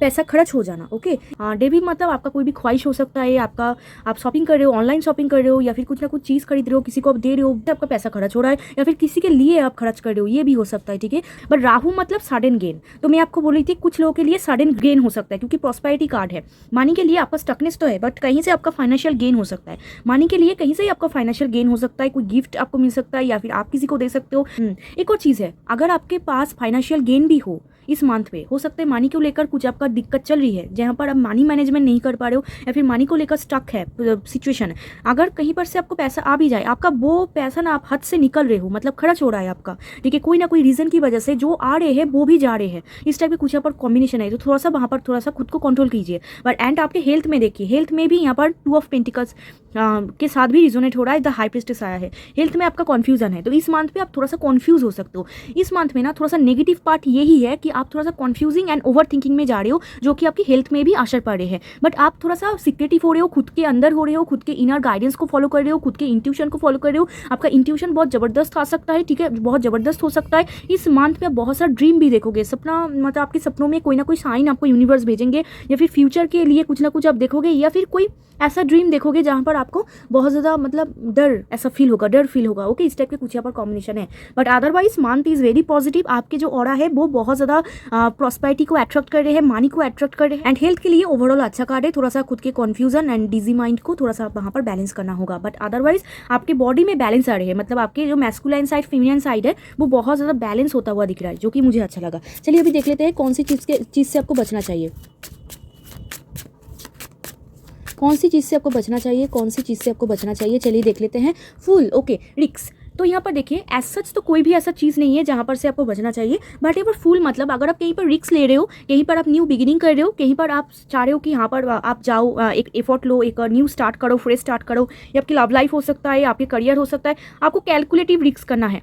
पैसा खर्च हो जाना, ओके। डेविल मतलब आपका कोई भी ख्वाहिश हो सकता है, आपका आप शॉपिंग कर रहे हो, ऑनलाइन शॉपिंग कर रहे हो या फिर कुछ ना कुछ चीज़ खरीद रहे हो, किसी को आप दे रहे हो, आपका पैसा खर्च हो रहा है या फिर किसी के लिए आप खर्च कर रहे हो, ये भी हो सकता है, ठीक है। बट राहु मतलब सडन गेन, तो मैं आपको बोल रही थी कुछ लोगों के लिए सडन गेन हो सकता है, क्योंकि प्रॉस्पेरिटी कार्ड है। मनी के लिए आपका स्टकनेस तो है, बट कहीं से आपका फाइनेंशियल गेन हो सकता है। मनी के लिए कहीं से आपका फाइनेंशियल गेन हो सकता है, कोई गिफ्ट आपको मिल सकता है या फिर आप किसी को दे सकते हो। एक और चीज़ है, अगर आपके पास फाइनेंशियल गेन भी हो इस मंथ पे। हो सकता है मनी को लेकर कुछ आपका दिक्कत चल रही है, जहाँ पर आप मनी मैनेजमेंट नहीं कर पा रहे हो या फिर मनी को लेकर स्टक है सिचुएशन। अगर कहीं पर से आपको पैसा आ भी जाए, आपका वो पैसा ना आप हद से निकल रहे हो, मतलब खर्च हो रहा है आपका, ठीक है, कोई ना कोई रीज़न की वजह से जो आ रहे हैं वो भी जा रहे हैं, इस टाइप के कुछ यहाँ पर कॉम्बिनेशन है। तो थोड़ा सा वहाँ पर थोड़ा सा खुद को कंट्रोल कीजिए। बट एंड आपके हेल्थ में देखिए, हेल्थ में भी यहाँ पर 2 ऑफ पेंटिकल्स के साथ भी रिजोनेट हो रहा है, द हाई प्रीस्टेस आया है। हेल्थ में आपका कन्फ्यूजन है, तो इस मंथ पे आप थोड़ा सा कन्फ्यूज हो सकते हो। इस मंथ में ना थोड़ा सा नेगेटिव पार्ट यही है कि आप थोड़ा सा कन्फ्यूजिंग एंड ओवर थिंकिंग में जा रहे हो, जो कि आपकी हेल्थ में भी असर पड़ रहे हैं। बट आप थोड़ा सा सिक्रेटिव हो रहे हो, खुद के अंदर हो रहे हो, खुद के इनर गाइडेंस को फॉलो कर रहे हो, खुद के इंट्यूशन को फॉलो कर रहे हो। आपका इंट्यूशन बहुत ज़बरदस्त आ सकता है, ठीक है, बहुत ज़बरदस्त हो सकता है। इस मंथ में आप बहुत सारा ड्रीम भी देखोगे, सपना, मतलब आपके सपनों में कोई ना कोई साइन आपको यूनिवर्स भेजेंगे, या फिर फ्यूचर के लिए कुछ ना कुछ आप देखोगे, या फिर कोई ऐसा ड्रीम देखोगे जहाँ पर आपको बहुत ज़्यादा मतलब डर ऐसा फील होगा, डर फील होगा। ओके, इस टाइप के कुछ यहाँ पर कॉम्बिनेशन है। But otherwise month is very positive. आपके जो ऑरा है वो बहुत ज़्यादा प्रॉस्पेरिटी को अट्रैक्ट कर रहे हैं, मनी को अट्रैक्ट कर रहे हैं। एंड हेल्थ के लिए ओवरऑल अच्छा कार्ड है। थोड़ा सा खुद के कन्फ्यूजन एंड डिजी माइंड को थोड़ा सा वहाँ पर बैलेंस करना होगा। बट अदरवाइज आपके बॉडी में बैलेंस आ रहे हैं, मतलब आपके जो मैस्कुलाइन साइड फेमिनिन साइड है वो बहुत ज़्यादा बैलेंस होता हुआ दिख रहा है, जो कि मुझे अच्छा लगा। चलिए अभी देख लेते हैं कौन सी चीज़ से आपको बचना चाहिए, कौन सी चीज़ से आपको बचना चाहिए, कौन सी चीज़ से आपको बचना चाहिए। चलिए देख लेते हैं। फुल, ओके, रिक्स। तो यहाँ पर देखिए एज सच तो कोई भी ऐसा चीज़ नहीं है जहाँ पर से आपको बचना चाहिए। बट यहाँ पर फुल मतलब अगर आप कहीं पर रिक्स ले रहे हो, कहीं पर आप न्यू बिगिनिंग कर रहे हो, कहीं पर आप चाह रहे हो कि यहाँ पर आप जाओ, एक एफर्ट लो, एक न्यू स्टार्ट करो, फ्रेश स्टार्ट करो। ये आपकी लव लाइफ हो सकता है, आपके करियर हो सकता है। आपको कैलकुलेटिव रिक्स करना है,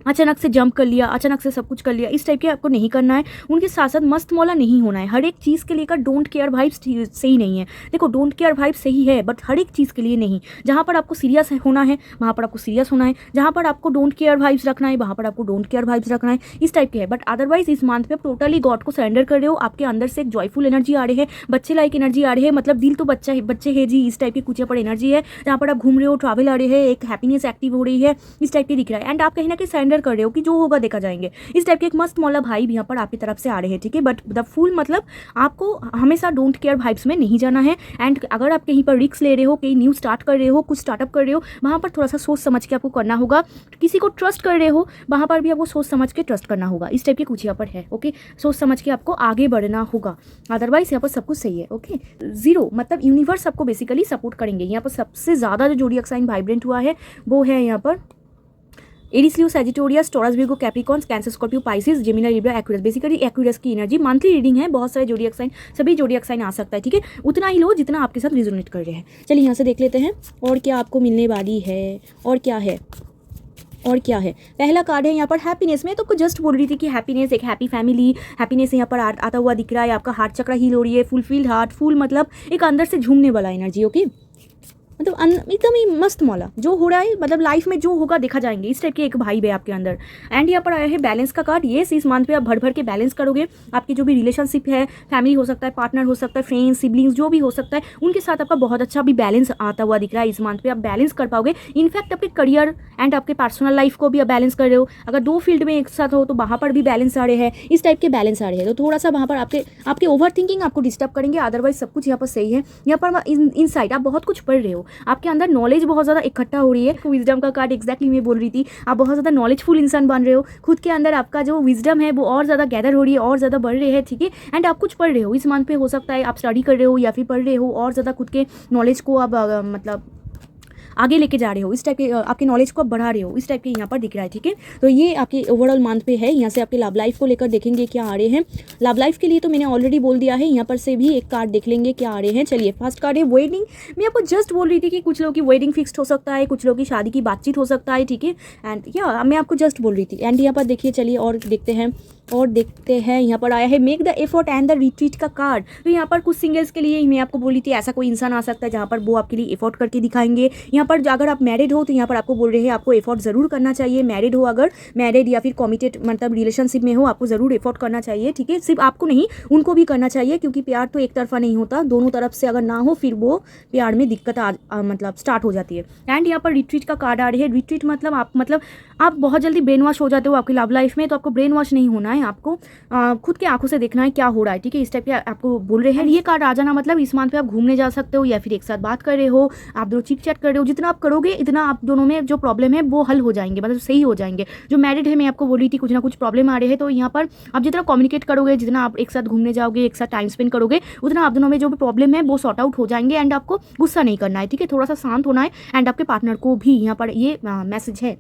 अचानक से जंप कर लिया, अचानक से सब कुछ कर लिया, इस टाइप के आपको नहीं करना है। उनके साथ साथ मस्त मौला नहीं होना है। हर एक चीज़ के लेकर डोंट केयर वाइब्स सही नहीं है। देखो डोंट केयर वाइब्स सही है, बट हर एक चीज़ के लिए नहीं। जहाँ पर आपको सीरियस होना है वहाँ पर आपको सीरियस होना है, जहाँ पर आपको डोंट केयर वाइब्स रखना है वहाँ पर आपको डोंट केयर वाइब्स रखना है, इस टाइप के है। बट अदरवाइज इस मंथ में आप टोटली गॉड को सरेंडर कर रहे हो। आपके अंदर से एक जॉयफुल एनर्जी आ रही है, बच्चे लाइक एनर्जी आ रही है, मतलब दिल तो बच्चे है जी, इस टाइप की कुछ यहाँ पर एनर्जी है। जहाँ पर आप घूम रहे हो, ट्रैवल आ रहे हैं, एक हैप्पीनेस एक्टिव हो रही है, इस टाइप की दिख रहा है। एंड आप कहीं ना कहीं सरेंडर कर रहे हो कि जो होगा देखा जाएंगे, इस टाइप के एक मस्त मौला भाई भी यहाँ पर आपकी तरफ से आ रहे हैं, ठीक है। बट द फुल मतलब आपको हमेशा डोंट केयर वाइब्स में नहीं जाना है। एंड अगर आप कहीं पर रिस्क ले रहे हो, कहीं न्यू स्टार्ट कर रहे हो, कुछ स्टार्टअप कर रहे हो, वहाँ पर थोड़ा सा सोच समझ के आपको करना होगा। किसी को ट्रस्ट कर रहे हो, वहाँ पर भी आपको सोच समझ के ट्रस्ट करना होगा, इस टाइप के कुछ यहाँ पर है। ओके, सोच समझ के आपको आगे बढ़ना होगा, अदरवाइज यहाँ पर सब कुछ सही है। ओके, 0 मतलब यूनिवर्स आपको बेसिकली सपोर्ट करेंगे। यहाँ पर सबसे ज़्यादा जो जोडिएक साइन वाइब्रेंट हुआ है वो है यहाँ पर Aries, Leo, Sagittarius, Taurus, Virgo, Capricorn, Cancer, Scorpio, Pisces, Gemini, Libra, Aquarius. Basically Aquarius की एनर्जी मंथली रीडिंग है, बहुत सारे जोडिएक साइन, सभी जोडिएक साइन आ सकता है, ठीक है। उतना ही लो जितना आपके साथ रिजोनेट कर रहे हैं। चलिए यहाँ से देख लेते हैं और क्या आपको मिलने वाली है, और क्या है, और क्या है। पहला कार्ड है यहाँ पर हैप्पीनेस में, तो आपको जस्ट बोल रही थी कि हैप्पीनेस, एक हैप्पी फैमिली, हैप्पीनेस यहाँ पर आता हुआ दिख रहा है। आपका हार्ट चक्र हील हो रही है, फुलफिल्ड हार्ट, फुल मतलब एक अंदर से झूमने वाला एनर्जी। ओके, मतलब एकदम ही मस्त मौला जो हो रहा है, मतलब लाइफ में जो होगा देखा जाएंगे, इस टाइप के एक भाई है आपके अंदर। एंड यहाँ पर आया है बैलेंस का कार्ड। येस, इस मंथ पे आप भर भर के बैलेंस करोगे। आपकी जो भी रिलेशनशिप है, फैमिली हो सकता है, पार्टनर हो सकता है, फ्रेंड्स, सिबलिंग्स, जो भी हो सकता है, उनके साथ आपका बहुत अच्छा भी बैलेंस आता हुआ दिख रहा है। इस मंथ पे आप बैलेंस कर पाओगे। इनफैक्ट आपके करियर एंड आपके पर्सनल लाइफ को भी आप बैलेंस कर रहे हो। अगर 2 फील्ड में एक साथ हो तो वहाँ पर भी बैलेंस आ रहे हैं, इस टाइप के बैलेंस आ रहे हैं। तो थोड़ा सा वहाँ पर आपके ओवर थिंकिंग आपको डिस्टर्ब करेंगे, अदरवाइज सब कुछ यहाँ पर सही है। यहाँ पर इन साइड आप बहुत कुछ पढ़ रहे हो, आपके अंदर नॉलेज बहुत ज़्यादा इकट्ठा हो रही है। विजडम का कार्ड एग्जैक्टली मैं बोल रही थी, आप बहुत ज़्यादा नॉलेजफुल इंसान बन रहे हो। खुद के अंदर आपका जो विजडम है वो और ज़्यादा गैदर हो रही है, और ज़्यादा बढ़ रही है, ठीक है। एंड आप कुछ पढ़ रहे हो इस मंथ पे, हो सकता है आप स्टडी कर रहे हो या फिर पढ़ रहे हो, और ज़्यादा खुद के नॉलेज को आप मतलब आगे लेके जा रहे हो, इस टाइप के आपके नॉलेज को आप बढ़ा रहे हो, इस टाइप के यहाँ पर दिख रहा है, ठीक है। तो ये आपके ओवरऑल मंथ पे है। यहाँ से आपके लव लाइफ को लेकर देखेंगे क्या आ रहे हैं। लव लाइफ के लिए तो मैंने ऑलरेडी बोल दिया है, यहाँ पर से भी एक कार्ड देख लेंगे क्या आ रहे हैं। चलिए, फर्स्ट कार्ड है वेडिंग। मैं आपको जस्ट बोल रही थी कि कुछ लोगों की वेडिंग फिक्स्ड हो सकता है, कुछ लोगों की शादी की बातचीत हो सकता है, ठीक है। एंड या मैं आपको जस्ट बोल रही थी। एंड यहाँ पर देखिए, चलिए और देखते हैं यहाँ पर आया है make the effort and the retreat का कार्ड। तो यहाँ पर कुछ सिंगल्स के लिए मैं आपको बोली थी, ऐसा कोई इंसान आ सकता है जहाँ पर वो आपके लिए एफर्ट करके दिखाएंगे। यहाँ पर अगर आप मैरिड हो तो यहाँ पर आपको बोल रहे हैं आपको एफर्ट ज़रूर करना चाहिए। मैरिड हो, अगर मैरिड या फिर कमिटेड मतलब रिलेशनशिप में हो, आपको ज़रूर एफर्ट करना चाहिए, ठीक है। सिर्फ आपको नहीं, उनको भी करना चाहिए, क्योंकि प्यार तो एक तरफा नहीं होता, दोनों तरफ से अगर ना हो फिर वो प्यार में दिक्कत मतलब स्टार्ट हो जाती है। एंड यहाँ पर रिट्रीट का कार्ड आ रही है। रिट्रीट मतलब आप बहुत जल्दी ब्रेन वॉश हो जाते हो आपकी लव लाइफ में, तो आपको ब्रेन वॉश नहीं होना है। है, आपको खुद के आंखों से देखना है क्या हो रहा है, ठीक है। इस टाइप के आपको बोल रहे हैं। ये कार्ड आ जाना मतलब इस मंथ पे आप घूमने जा सकते हो या फिर एक साथ बात कर रहे हो, आप दोनों चिट चैट कर रहे हो। जितना आप करोगे इतना आप दोनों में जो प्रॉब्लम है वो हल हो जाएंगे, मतलब सही हो जाएंगे। जो मैरिड है, मैं आपको बोली थी कुछ ना कुछ प्रॉब्लम आ रहे हैं, तो यहाँ पर आप जितना कम्युनिकेट करोगे, जितना आप एक साथ घूमने जाओगे, एक साथ टाइम स्पेंड करोगे, उतना आप दोनों में जो भी प्रॉब्लम है वो सॉर्ट आउट हो जाएंगे। एंड आपको गुस्सा नहीं करना है, ठीक है, थोड़ा सा शांत होना है। एंड आपके पार्टनर को भी यहाँ पर ये मैसेज है।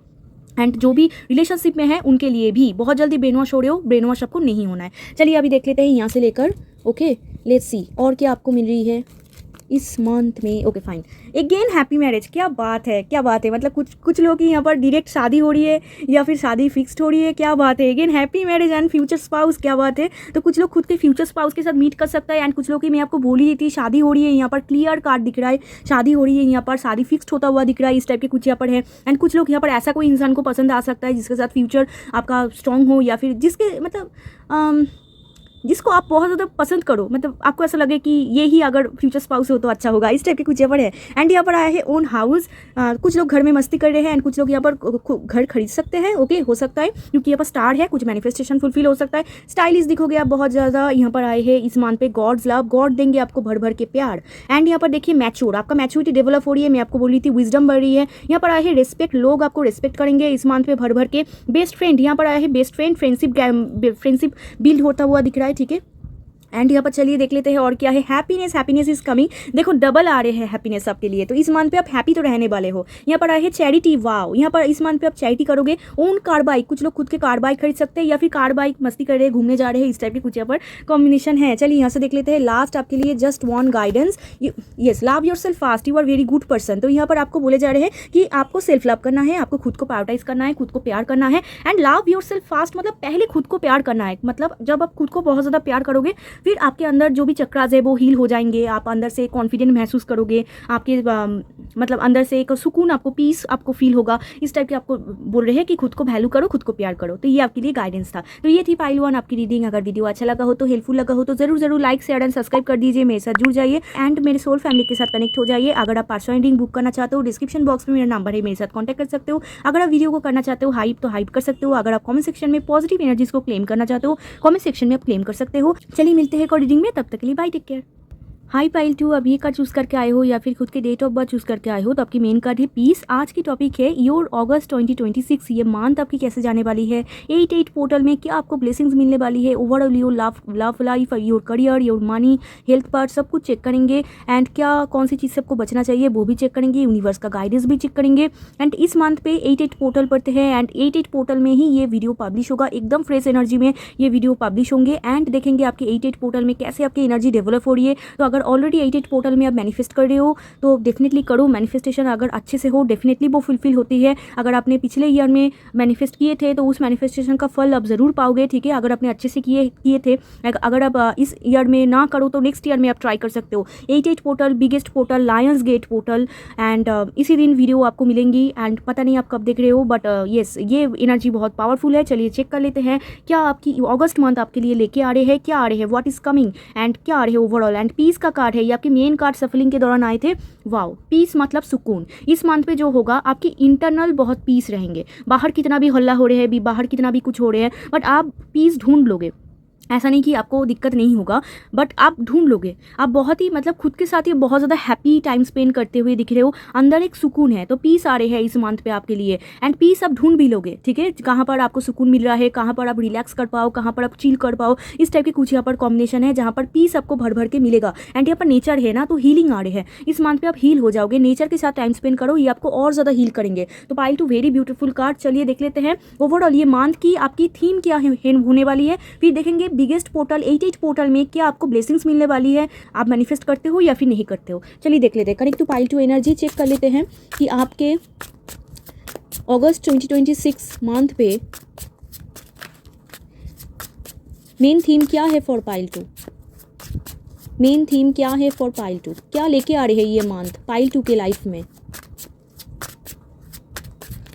एंड जो भी रिलेशनशिप में है उनके लिए भी बहुत जल्दी ब्रेन वॉश हो रहे हो, ब्रेन वॉश आपको नहीं होना है। चलिए अभी देख लेते हैं यहाँ से लेकर, ओके लेट्स सी और क्या आपको मिल रही है इस मंथ में। Okay fine, again happy marriage, क्या बात है, क्या बात है। मतलब कुछ लोग की यहाँ पर डायरेक्ट शादी हो रही है या फिर शादी फिक्स्ड हो रही है, क्या बात है। Again happy marriage and future spouse, क्या बात है। तो कुछ लोग खुद के फ्यूचर स्पाउस के साथ मीट कर सकता है। एंड कुछ लोग की मैं आपको बोली थी शादी हो रही है, यहाँ पर क्लियर कार्ड दिख रहा है, शादी हो रही है, यहाँ पर शादी फिक्स्ड होता हुआ दिख रहा है, इस टाइप के कुछ यहाँ पर है। एंड कुछ लोग यहाँ पर ऐसा कोई इंसान को पसंद आ सकता है जिसके साथ फ्यूचर आपका स्ट्रॉन्ग हो, या फिर जिसके मतलब जिसको आप बहुत ज़्यादा पसंद करो, मतलब आपको ऐसा लगे कि ये ही अगर फ्यूचर स्पाउस हो तो अच्छा होगा, इस टाइप के कुछ यहाँ पर है। एंड यहाँ पर आया है ओन हाउस, कुछ लोग घर में मस्ती कर रहे हैं एंड कुछ लोग यहाँ पर घर खरीद सकते हैं, ओके हो सकता है, क्योंकि यहाँ पर स्टार है, कुछ मैनिफेस्टेशन फुलफिल हो सकता है। स्टाइलिश दिखोगे आप बहुत ज़्यादा। यहाँ पर आए हैं इस मंथ पे गॉड्स लव, गॉड देंगे आपको भर भर के प्यार। एंड यहाँ पर देखिए मैच्योर, आपका मैच्योरिटी डेवलप हो रही है, मैं आपको बोली थी विजडम बढ़ रही है। यहाँ पर आए हैं रिस्पेक्ट, लोग आपको रिस्पेक्ट करेंगे इस मंथ पे भर भर के। बेस्ट फ्रेंड, यहाँ पर आया है बेस्ट फ्रेंड, फ्रेंडशिप बिल्ड होता हुआ दिख रहा है, ठीक है। एंड यहाँ पर चलिए देख लेते हैं और क्या है। हैप्पीनेस, हैप्पीनेस इज कमिंग, देखो डबल आ रहे हैं हैप्पीनेस आपके लिए। तो इस मंथ पे आप हैप्पी तो रहने वाले हो। यहाँ पर आए हैं चैरिटी, वाओ, यहाँ पर इस मंथ पे आप चैरिटी करोगे। ओन कार बाइक, कुछ लोग खुद के कार बाइक खरीद सकते हैं या फिर कार बाइक मस्ती कर रहे हैं, घूमने जा रहे हैं, इस टाइप के कुछ यहाँ पर कॉम्बिनेशन है। चलिए यहाँ से देख लेते हैं लास्ट आपके लिए just one guidance. Yes, love yourself fast, you are very good person. तो यहाँ पर आपको बोले जा रहे हैं कि आपको सेल्फ लव करना है, आपको खुद को प्रायोरिटाइज करना है, खुद को प्यार करना है। And love yourself fast मतलब पहले खुद को प्यार करना है। मतलब जब आप खुद को बहुत ज़्यादा प्यार करोगे फिर आपके अंदर जो भी चक्रास है वो हील हो जाएंगे, आप अंदर से कॉन्फिडेंट महसूस करोगे, आपके मतलब अंदर से एक सुकून, आपको पीस आपको फील होगा। इस टाइप के आपको बोल रहे हैं कि खुद को वैल्यू करो, खुद को प्यार करो। तो ये आपके लिए गाइडेंस था। तो ये थी पाइल 1 आपकी रीडिंग। अगर वीडियो अच्छा लगा हो तो, हेल्पफुल लगा हो तो जरूर लाइक शेयर एंड सब्सक्राइब कर दीजिए, मेरे साथ जुड़ जाइए एंड मेरे सोल फैमिली के साथ कनेक्ट हो जाइए। अगर आप पर्सनल रीडिंग बुक करना चाहते हो, डिस्क्रिप्शन बॉक्स में मेरा नंबर है, मेरे साथ कॉन्टैक्ट कर सकते हो। अगर आप वीडियो को करना चाहते हो हाइप तो हाइप कर सकते हो। अगर आप कमेंट सेक्शन में पॉजिटिव एनर्जीज को क्लेम करना चाहते हो, कमेंट सेक्शन में आप क्लेम कर सकते हो। चलिए मिलते हैं एक और रीडिंग में, तब तक के लिए bye, take care. Hi pile 2, अब ये कार्ड चूज़ करके आए हो या फिर खुद के डेट ऑफ बर्थ चूज़ करके आए हो तो आपकी मेन कार्ड है पीस। आज की टॉपिक है योर अगस्त 2026, ये मंथ आपकी कैसे जाने वाली है। 8 पोर्टल में क्या आपको ब्लेसिंग्स मिलने वाली है, overall your love life, your career, your money, health part, सब कुछ चेक करेंगे। एंड क्या कौन सी चीज़ से आपको बचना चाहिए वो भी चेक करेंगे, यूनिवर्स का गाइडेंस भी चेक करेंगे। एंड इस मंथ पे 8 पोर्टल पढ़ते हैं एंड 8 पोर्टल में ही ये वीडियो पब्लिश होगा, एकदम फ्रेश एनर्जी में ये वीडियो पब्लिश होंगे। एंड देखेंगे आपके 8 पोर्टल में कैसे आपकी एनर्जी डेवलप हो रही है। तो अगर ऑलरेडी 8 पोर्टल में आप मैनिफेस्ट कर रहे हो तो डेफिनेटली करो मैनिफेस्टेशन, अगर अच्छे से हो डेफिनेटली वो फुलफिल होती है। अगर आपने पिछले ईयर में मैनिफेस्ट किए थे तो उस मैनिफेस्टेशन का फल आप ज़रूर पाओगे, ठीक है। अगर आपने अच्छे से किए थे, अगर आप इस ईयर में ना करो तो नेक्स्ट ईयर में आप ट्राई कर सकते हो। 8 portal, biggest portal, lions gate portal and इसी दिन वीडियो आपको मिलेंगी। एंड पता नहीं आप कब देख रहे हो बट येस ये एनर्जी बहुत पावरफुल है। चलिए चेक कर लेते हैं क्या आपकी अगस्त मंथ आपके लिए लेके आ रहे हैं, क्या आ रहे हैं, व्हाट इज कमिंग एंड क्या आ रहे हैं ओवरऑल। एंड पीस का कार्ड है, ये आपके मेन कार्ड सफलिंग के दौरान आए थे। वाओ, पीस मतलब सुकून। इस मंथ पे जो होगा आपकी इंटरनल बहुत पीस रहेंगे। बाहर कितना भी हल्ला हो रहे हैं, बाहर कितना भी कुछ हो रहे हैं, बट आप पीस ढूंढ लोगे। ऐसा नहीं कि आपको दिक्कत नहीं होगा बट आप ढूंढ लोगे। आप बहुत ही मतलब खुद के साथ ही बहुत ज़्यादा हैप्पी टाइम स्पेंड करते हुए दिख रहे हो, अंदर एक सुकून है। तो पीस आ रहे हैं इस मंथ पे आपके लिए एंड पीस आप ढूंढ भी लोगे, ठीक है। कहाँ पर आपको सुकून मिल रहा है, कहाँ पर आप रिलैक्स कर पाओ, कहाँ पर आप चिल कर पाओ, इस टाइप के कुछ यहाँ पर कॉम्बिनेशन है जहाँ पर पीस आपको भर भर के मिलेगा। एंड यहाँ पर नेचर है ना तो हीलिंग आ रहे हैं। इस मंथ पे आप हील हो जाओगे, नेचर के साथ टाइम स्पेंड करो, ये आपको और ज़्यादा हील करेंगे। तो पाइल 2 वेरी ब्यूटीफुल कार्ड। चलिए देख लेते हैं ओवरऑल ये मंथ की आपकी थीम क्या होने वाली है। फिर देखेंगे बिगेस्ट पोर्टल, 8 पोर्टल में क्या आपको ब्लेसिंग्स मिलने वाली है, आप मैनिफेस्ट करते हो या फिर नहीं करते हो। चलिए देख लेते हैं। Connect to pile 2 energy check कर लेते हैं कि आपके अगस्त 2026 मंथ पे मेन थीम क्या है फॉर पाइल 2। मेन थीम क्या है फॉर पाइल 2, क्या लेके आ रही है ये मंथ पाइल 2 के लाइफ में।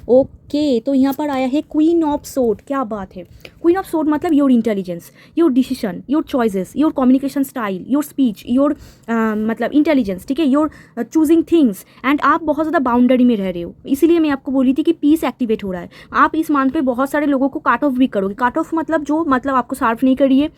ओके तो यहाँ पर आया है क्वीन ऑफ सोर्ड, क्या बात है। क्वीन ऑफ सोर्ड मतलब your intelligence, your decision, your choices, your communication style, your speech, your मतलब इंटेलिजेंस, ठीक है, योर चूजिंग थिंग्स, एंड आप बहुत ज़्यादा बाउंड्री में रह रहे हो। इसीलिए मैं आपको बोली थी कि पीस एक्टिवेट हो रहा है। आप इस मंथ पे बहुत सारे लोगों को काट ऑफ भी करोगे। काट ऑफ मतलब जो मतलब आपको सार्फ नहीं करिए,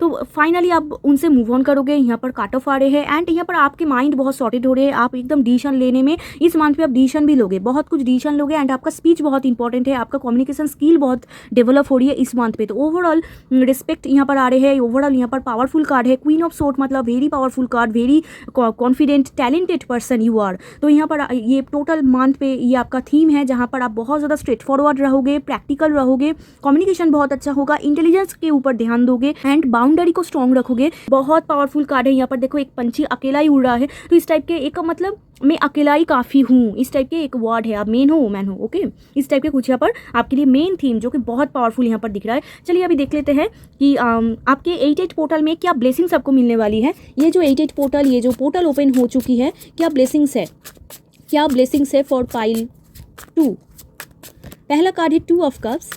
तो फाइनली आप उनसे मूव ऑन करोगे। यहाँ पर काट ऑफ आ रहे हैं एंड यहाँ पर आपके माइंड बहुत सॉर्टेड हो रहे हैं। आप एकदम डिसीजन लेने में इस मंथ पे आप डिसीजन भी लोगे, बहुत कुछ डिसीजन लोगे, एंड आपका स्पीच बहुत इंपॉर्टेंट है, आपका कम्युनिकेशन स्किल बहुत डेवलप हो रही है इस मंथ पे। तो ओवरऑल रिस्पेक्ट यहाँ पर आ रहे हैं। ओवरऑल यहाँ पर पावरफुल कार्ड है क्वीन ऑफ सोर्ड मतलब very powerful card, very confident talented person you are. तो यहाँ पर ये टोटल मंथ पे ये आपका थीम है जहाँ पर आप बहुत ज़्यादा स्ट्रेट फॉरवर्ड रहोगे, प्रैक्टिकल रहोगे, कम्युनिकेशन बहुत अच्छा होगा, इंटेलिजेंस के ऊपर ध्यान दोगे एंड बाउंड्री को स्ट्रॉन्ग रखोगे। बहुत पावरफुल कार्ड है। यहाँ पर देखो एक पंछी अकेला ही उड़ रहा है, तो इस टाइप के एक मतलब मैं अकेला ही काफ़ी हूँ, इस टाइप के एक वर्ड है। आप मेन हो वुमेन हो, ओके, इस टाइप के कुछ यहाँ पर आपके लिए मेन थीम जो कि बहुत पावरफुल यहाँ पर दिख रहा है। चलिए अभी देख लेते हैं कि आपके 8-8 पोर्टल में क्या ब्लेसिंग्स आपको मिलने वाली है। ये जो 8-8 पोर्टल, ये जो पोर्टल ओपन हो चुकी है, क्या ब्लेसिंग्स है, क्या ब्लेसिंग्स है फॉर पाइल 2। पहला कार्ड है 2 ऑफ कप्स।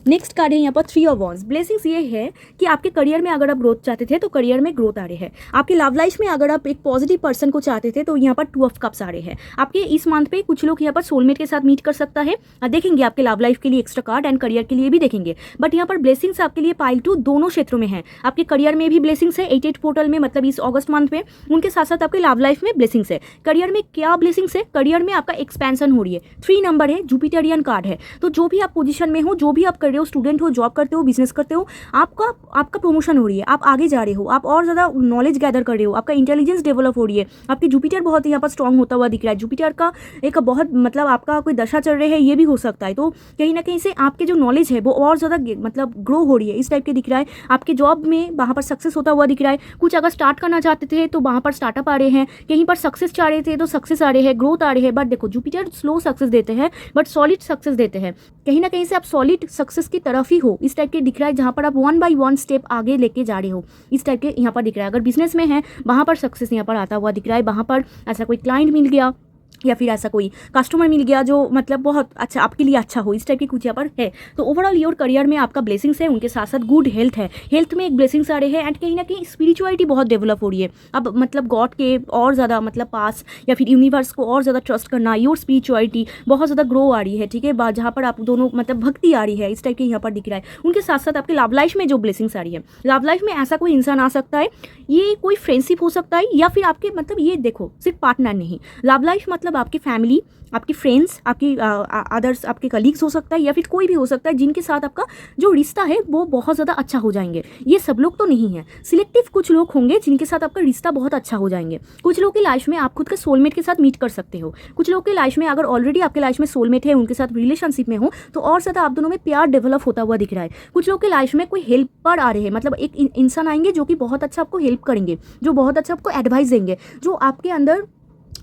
नेक्स्ट कार्ड है यहाँ पर 3 ऑफ वॉन्ड्स। ब्लेसिंग्स ये है कि आपके करियर में अगर आप ग्रोथ चाहते थे तो करियर में ग्रोथ आ रहे हैं। आपके लव लाइफ में अगर आप एक पॉजिटिव पर्सन को चाहते थे तो यहाँ पर 2 ऑफ कप्स आ रहे हैं। आपके इस मंथ पे कुछ लोग यहाँ पर सोलमेट के साथ मीट कर सकता है। देखेंगे आपके लव लाइफ के लिए एक्स्ट्रा कार्ड एंड करियर के लिए भी देखेंगे। बट यहाँ पर ब्लेसिंग्स आपके लिए पाइल 2 दोनों क्षेत्रों में है। आपके करियर में भी ब्लेसिंग्स है 8-8 पोर्टल में, मतलब इस अगस्त मंथ में, उनके साथ साथ आपके लव लाइफ में ब्लेसिंग्स है। करियर में क्या ब्लेसिंग्स है, करियर में आपका एक्सपेंशन हो रही है। 3 नंबर है, जुपिटरियन कार्ड है। तो जो भी आप पोजीशन में हो, जो भी आप कर रहे हो, स्टूडेंट हो, जॉब करते हो, बिजनेस करते हो, आपका प्रमोशन हो रही है, आप आगे जा रहे हो, आप और ज़्यादा नॉलेज गैदर कर रहे हो, आपका इंटेलिजेंस डेवलप हो रही है। आपकी जुपिटर बहुत यहाँ पर स्ट्रॉन्ग होता हुआ दिख रहा है। जुपिटर का एक बहुत मतलब आपका कोई दशा चल रही है, ये भी हो सकता है। तो कहीं ना कहीं से आपके जो नॉलेज है वो और ज़्यादा मतलब ग्रो हो रही है, इस टाइप के दिख रहा है। आपके जॉब में वहाँ पर सक्सेस होता हुआ दिख रहा है। कुछ अगर स्टार्ट करना चाहते थे तो वहाँ पर स्टार्टअप आ रहे हैं, कहीं पर सक्सेस चाह रहे थे तो सक्सेस आ रहे हैं, ग्रोथ आ रहे हैं। बट देखो जुपिटर स्लो सक्सेस देते हैं बट सॉलिड सक्सेस देते हैं। कहीं ना कहीं से आप सॉलिड सक्सेस की तरफ ही हो, इस टाइप के दिख रहा है, जहाँ पर आप 1 बाय 1 स्टेप आगे लेके जा रहे हो, इस टाइप के यहाँ पर दिख रहा है। अगर बिजनेस में है वहाँ पर सक्सेस यहाँ पर आता हुआ दिख रहा है। वहाँ पर ऐसा कोई क्लाइंट मिल गया या फिर ऐसा कोई कस्टमर मिल गया जो मतलब बहुत अच्छा आपके लिए अच्छा हो, इस टाइप की कुछ यहाँ पर है। तो ओवरऑल योर करियर में आपका ब्लेसिंग्स है, उनके साथ साथ गुड हेल्थ है। हेल्थ में एक ब्लेसिंग्स आ रहे हैं एंड कहीं ना कहीं स्पिरिचुअलिटी बहुत डेवलप हो रही है। अब मतलब गॉड के और ज़्यादा मतलब पास या फिर यूनिवर्स को और ज़्यादा ट्रस्ट करना, योर स्पिरिचुअलिटी बहुत ज़्यादा ग्रो आ रही है, ठीक है, जहाँ पर आप दोनों मतलब भक्ति आ रही है, इस टाइप के यहाँ पर दिख रहा है। उनके साथ साथ आपके लव लाइफ में जो ब्लेसिंग्स आ रही है, लव लाइफ में ऐसा कोई इंसान आ सकता है, ये कोई फ्रेंडशिप हो सकता है या फिर आपके मतलब ये देखो सिर्फ पार्टनर नहीं, लव लाइफ मतलब आपकी फैमिली, आपकी फ्रेंड्स, आपकी अदर्स, आपके कलीग्स हो सकता है या फिर कोई भी हो सकता है जिनके साथ आपका जो रिश्ता है वो बहुत ज़्यादा अच्छा हो जाएंगे। ये सब लोग तो नहीं है, सिलेक्टिव कुछ लोग होंगे जिनके साथ आपका रिश्ता बहुत अच्छा हो जाएंगे। कुछ लोग की लाइफ में आप खुद के सोलमेट के साथ मीट कर सकते हो। कुछ लोग की लाइफ में अगर ऑलरेडी आपके लाइफ में सोलमेट है, उनके साथ रिलेशनशिप में हो तो और ज़्यादा आप दोनों में प्यार डेवलप होता हुआ दिख रहा है। कुछ लोग की लाइफ में कोई हेल्पर आ रहे हैं, मतलब एक इंसान आएंगे जो कि बहुत अच्छा आपको हेल्प करेंगे, जो बहुत अच्छा आपको एडवाइस देंगे, जो आपके अंदर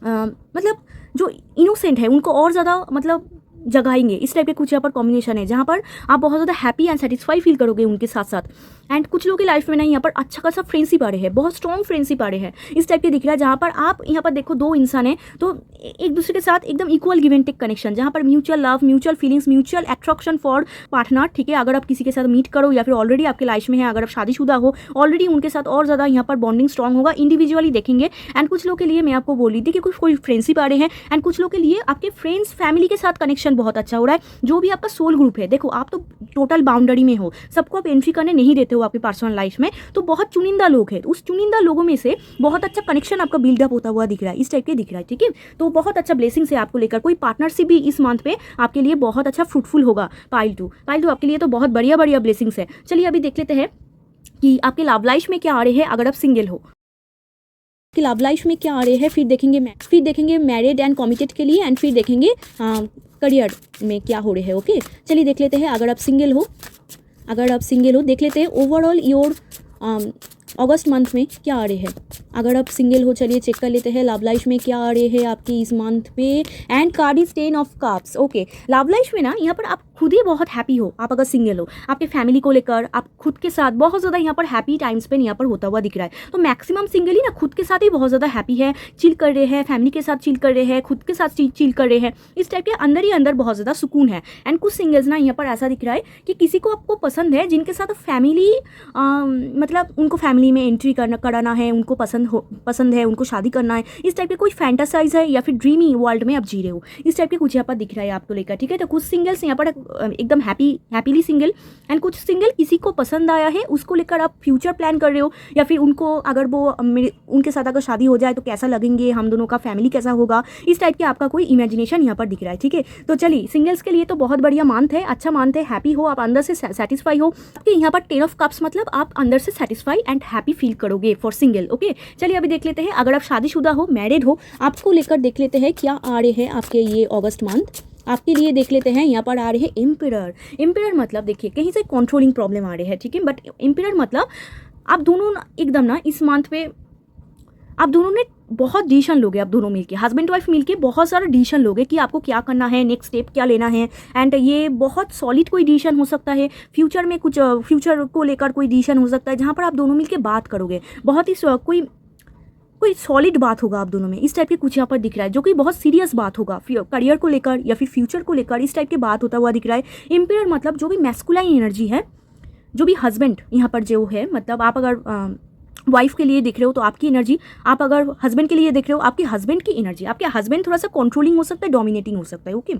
मतलब जो इनोसेंट है उनको और ज़्यादा मतलब जगाएंगे, इस टाइप के कुछ यहाँ पर कॉम्बिनेशन है जहाँ पर आप बहुत ज़्यादा हैप्पी एंड सेटिस्फाई फील करोगे उनके साथ साथ। एंड कुछ लोगों की लाइफ में ना यहाँ पर अच्छा खासा फ्रेंडशिप आ रहे हैं, बहुत स्ट्रॉन्ग फ्रेंडशिप आ रहे हैं, इस टाइप के दिख रहा है। जहाँ पर आप यहाँ पर देखो 2 इंसान हैं तो एक दूसरे के साथ एकदम equal give and take connection, जहाँ पर mutual love, mutual feelings, mutual attraction for partner, ठीक है। अगर आप किसी के साथ मीट करो या फिर ऑलरेडी आपके लाइफ में है, अगर आप शादीशुदा हो ऑलरेडी, उनके साथ और ज़्यादा यहाँ पर बॉन्डिंग स्ट्रॉन्ग होगा, इंडिविजुअली देखेंगे। एंड कुछ लोग के लिए मैं आपको बोल रही थी कि कुछ कोई फ्रेंडशिप आ रहे हैं एंड कुछ लोग के लिए आपके फ्रेंड्स फैमिली के साथ कनेक्शन बहुत अच्छा हो रहा है। जो भी आपका सोल ग्रुप है, देखो आप तो टोटल बाउंड्री में हो, सबको आप एंट्री करने नहीं देते हो आपकी पर्सनल लाइफ में, तो बहुत चुनिंदा लोग हैं, उस चुनिंदा लोगों में से बहुत अच्छा कनेक्शन आपका बिल्डअप होता हुआ दिख रहा है, इस टाइप के दिख रहा है, ठीक है। तो बहुत अच्छा ब्लेसिंग से आपको लेकर कोई पार्टनरशिप भी इस मंथ पे आपके लिए बहुत अच्छा फ्रूटफुल होगा। पाइल 2 आपके लिए तो बहुत बढ़िया बढ़िया ब्लेसिंग्स है। चलिए अभी देख लेते हैं कि आपके लव लाइफ में क्या आ रहे हैं अगर आप सिंगल हो, कि लव लाइफ में क्या आ रहे हैं, फिर देखेंगे मैरिड एंड कमिटेड के लिए, एंड फिर देखेंगे करियर में क्या हो रहे हैं। ओके चलिए देख लेते हैं अगर आप सिंगल हो, देख लेते हैं ओवरऑल योर अगस्त मंथ में क्या आ रहे हैं। अगर आप सिंगल हो चलिए चेक कर लेते हैं लव लाइफ में क्या आ रहे हैं आपकी इस मंथ पे। And card is 10 of cups. Okay love life में ना यहाँ पर आप खुद ही बहुत हैप्पी हो, आप अगर सिंगल हो, आपके फैमिली को लेकर आप खुद के साथ बहुत ज़्यादा यहाँ पर हैप्पी टाइम स्पेंड यहाँ पर होता हुआ दिख रहा है। तो मैक्सिमम सिंगल ही ना खुद के साथ ही बहुत ज़्यादा हैप्पी है, चिल कर रहे हैं, फैमिली के साथ चिल कर रहे हैं, खुद के साथ चिल कर रहे हैं, इस टाइप के अंदर ही अंदर बहुत ज़्यादा सुकून है। एंड कुछ सिंगल्स ना यहाँ पर ऐसा दिख रहा है कि किसी को आपको पसंद है जिनके साथ फैमिली मतलब उनको फैमिली में एंट्री कराना है, उनको पसंद है, उनको शादी करना है, इस टाइप के कोई फैंटासाइज है या फिर ड्रीमी वर्ल्ड में आप जी रहे हो, इस टाइप के कुछ यहाँ पर दिख रहा है आपको लेकर। ठीक है, तो कुछ सिंगल्स यहाँ पर एकदम हैप्पीली सिंगल, एंड कुछ सिंगल किसी को पसंद आया है, उसको लेकर आप फ्यूचर प्लान कर रहे हो, या फिर उनको अगर वो उनके साथ अगर शादी हो जाए तो कैसा लगेंगे, हम दोनों का फैमिली कैसा होगा, इस टाइप के आपका कोई इमेजिनेशन यहाँ पर दिख रहा है। ठीक है, तो चलिए सिंगल्स के लिए तो बहुत बढ़िया मंथ है, अच्छा मंथ है, हैप्पी हो, आप अंदर से सेटिस्फाई हो। आपके यहाँ पर 10 ऑफ कप्स मतलब आप अंदर से सेटिस्फाई एंड हैप्पी फील करोगे फॉर सिंगल। ओके, चलिए अभी देख लेते हैं अगर आप शादीशुदा हो, मैरिड हो, आपको लेकर देख लेते हैं क्या आ रहे हैं आपके ये अगस्त मंथ आपके लिए। देख लेते हैं यहाँ पर आ रहे हैं एम्परर। एम्परर मतलब देखिए कहीं से कंट्रोलिंग प्रॉब्लम आ रहे हैं। ठीक है, बट एम्परर मतलब आप दोनों एकदम ना इस मंथ पे आप दोनों ने बहुत डिसीजन लोगे, आप दोनों मिलके हस्बैंड वाइफ मिलके बहुत सारा डिसीजन लोगे कि आपको क्या करना है, नेक्स्ट स्टेप क्या लेना है। एंड ये बहुत सॉलिड कोई डिसीजन हो सकता है, फ्यूचर में कुछ फ्यूचर को लेकर कोई डिसीजन हो सकता है जहाँ पर आप दोनों मिलके बात करोगे, बहुत ही कोई सॉलिड बात होगा आप दोनों में, इस टाइप के कुछ यहाँ पर दिख रहा है, जो कि बहुत सीरियस बात होगा करियर को लेकर या फिर फ्यूचर को लेकर, इस टाइप की बात होता हुआ दिख रहा है। एम्परर मतलब जो भी मैस्कुलाइन एनर्जी है, जो भी हस्बैंड यहाँ पर जो है, मतलब आप अगर वाइफ के लिए देख रहे हो तो आपकी एनर्जी, आप अगर हस्बैंड के लिए देख रहे हो आपके हस्बैंड की एनर्जी। आपके हस्बैंड थोड़ा सा कंट्रोलिंग हो सकता है, डोमिनेटिंग हो सकता है। ओके,